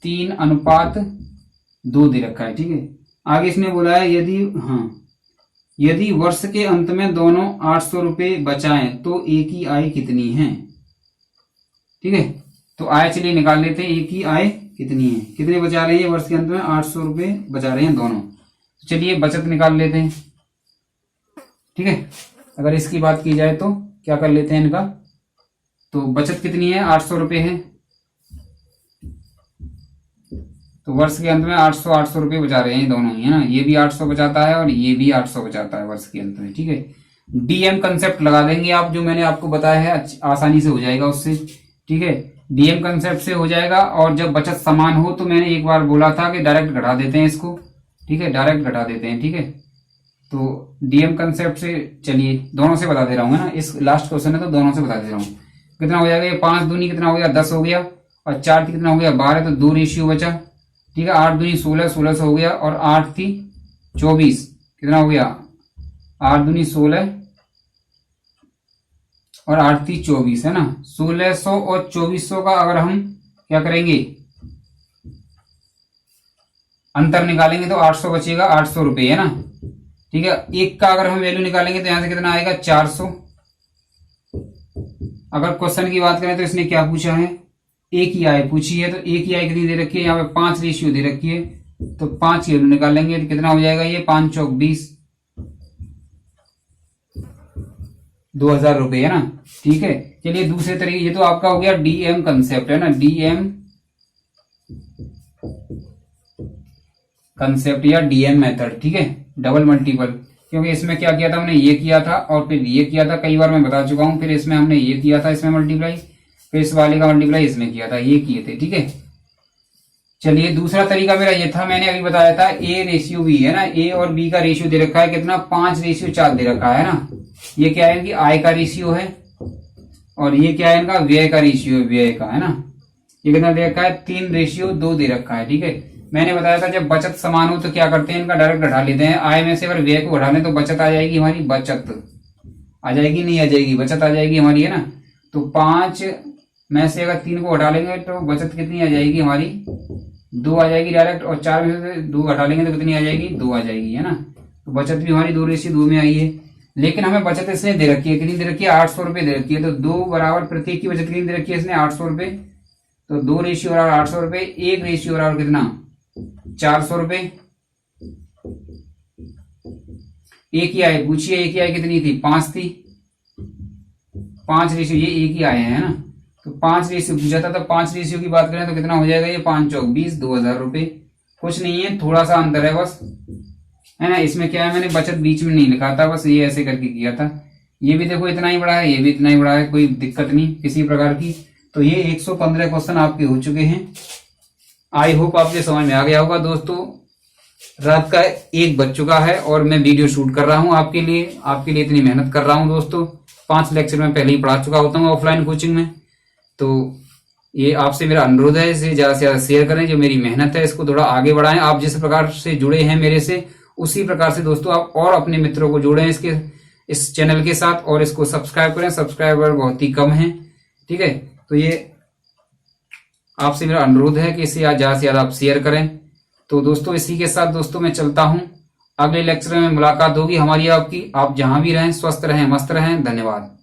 3:2 दे रखा है। ठीक है। आगे इसने बोला है यदि वर्ष के अंत में दोनों 800 रुपए बचाएं तो ए की आय कितनी है? ठीक है। तो आय चलिए निकाल लेते हैं, ए की आय कितनी है, कितने बचा रहे हैं वर्ष के अंत में? 800 रुपए बचा रहे हैं दोनों। चलिए बचत निकाल लेते हैं। ठीक है। अगर इसकी बात की जाए तो क्या कर लेते हैं इनका, तो बचत कितनी है? 800 रुपए है। तो वर्ष के अंत में 800 रुपए बचा रहे हैं दोनों ही, है ना। ये भी 800 बचाता है और ये भी 800 बचाता है वर्ष के अंत में। ठीक है। डीएम कंसेप्ट लगा देंगे आप, जो मैंने आपको बताया है, आसानी से हो जाएगा उससे। ठीक है। डीएम कंसेप्ट से हो जाएगा। और जब बचत समान हो तो मैंने एक बार बोला था कि डायरेक्ट घटा देते हैं इसको। ठीक है, डायरेक्ट घटा देते हैं। ठीक है। तो डीएम कंसेप्ट से चलिए दोनों से बता दे रहा हूँ, है ना। इस लास्ट क्वेश्चन है तो दोनों से बता दे रहा हूँ। कितना हो जाएगा? ये 5 दूनी कितना हो गया? 10 हो गया। और 4 थी कितना हो गया? 12। तो 2 रेशियो बचा। ठीक है। 8 दूनी 16, 1600 हो गया। और 8 थी 24, कितना हो गया? 8 दूनी 16 और 8 थी 24, है ना। 1600 और 2400 का अगर हम क्या करेंगे, अंतर निकालेंगे तो 800 बचेगा, 800 रुपए, है ना। ठीक है। एक का अगर हम वैल्यू निकालेंगे तो यहां से कितना आएगा? 400। अगर क्वेश्चन की बात करें तो इसने क्या पूछा है? ए की आय पूछी है। तो ए की आय कितनी दे रखी है? यहाँ पे 5 रेशियो दे रखी है। तो 5 की वैल्यू निकालेंगे तो कितना हो जाएगा? ये 5 चौक 20, 2000 रुपए, है ना। ठीक है। चलिए दूसरे तरीके, ये तो आपका हो गया डीएम कंसेप्ट, है ना। डीएम कंसेप्ट या डीएम मेथड। ठीक है। डबल मल्टीपल, क्योंकि इसमें क्या किया था हमने? ये किया था और फिर ये किया था, कई बार मैं बता चुका हूं। फिर इसमें हमने ये किया था, इसमें मल्टीप्लाई, फिर इस वाले का मल्टीप्लाई इसमें किया था, ये किए थे। ठीक है। चलिए दूसरा तरीका मेरा ये था, मैंने अभी बताया था ए रेशियो बी, है ना। ए और बी का रेशियो दे रखा है कितना? 5:4 दे रखा है ना। ये क्या है? इनकी आय का रेशियो है। और ये क्या है? इनका व्यय का रेशियो है, व्यय का, है ना। ये कितना दे रखा है? 3:2 दे रखा है। ठीक है। मैंने बताया था जब बचत समान हो तो क्या करते हैं? इनका डायरेक्ट घटा लेते हैं। आय में से अगर व्यय को घटा लें तो बचत आ जाएगी हमारी, बचत आ जाएगी, नहीं आ जाएगी, बचत आ जाएगी हमारी, है ना। तो 5 में से अगर 3 को घटा लेंगे तो बचत कितनी आ जाएगी हमारी? 2 आ जाएगी डायरेक्ट। और 4 में से 2 घटा लेंगे तो कितनी आ जाएगी? 2 आ जाएगी, है ना। तो बचत भी हमारी 2:2 में आई है। लेकिन हमें बचत इसने दे रखी है, कितनी दे रखी है? 800 रुपए दे रखी है। तो 2 बराबर प्रत्येक की बचत कितनी दे रखी है इसने? 800 रुपए। तो 2 रेशियो बराबर 800 रुपए, 1 रेशियो बराबर कितना? 400 रुपए। एक ही आय पूछिए, एक ही आय कितनी थी? 5 थी। 5 रेशियो, ये एक ही आय है ना। तो 5 रेशियो पूछा था, तो 5 रेशियो की बात करें तो कितना हो जाएगा? ये 5 चौक 20, 2000 रुपए। कुछ नहीं है, थोड़ा सा अंतर है बस, है ना। इसमें क्या है, मैंने बचत बीच में नहीं लिखा था, बस ये ऐसे करके किया था। ये भी देखो इतना ही बड़ा है, ये भी इतना ही बड़ा है, कोई दिक्कत नहीं किसी प्रकार की। तो ये 115 क्वेश्चन आपके हो चुके हैं। आई होप आपके समझ में आ गया होगा दोस्तों। रात का 1 बज चुका है और मैं वीडियो शूट कर रहा हूं आपके लिए इतनी मेहनत कर रहा हूं दोस्तों। 5 लेक्चर में पहले ही पढ़ा चुका होता हूँ ऑफलाइन कोचिंग में। तो ये आपसे मेरा अनुरोध है, इसे ज्यादा से ज्यादा शेयर करें। जो मेरी मेहनत है इसको थोड़ा आगे बढ़ाएं। आप जिस प्रकार से जुड़े हैं मेरे से, उसी प्रकार से दोस्तों आप और अपने मित्रों को जोड़ें इस चैनल के साथ, और इसको सब्सक्राइब करें। सब्सक्राइबर बहुत ही कम है, ठीक है। तो ये आपसे मेरा अनुरोध है कि इसे ज्यादा से ज्यादा आप शेयर करें। तो दोस्तों इसी के साथ दोस्तों मैं चलता हूं। अगले लेक्चर में मुलाकात होगी हमारी आपकी। आप जहां भी रहें स्वस्थ रहें, मस्त रहें। धन्यवाद।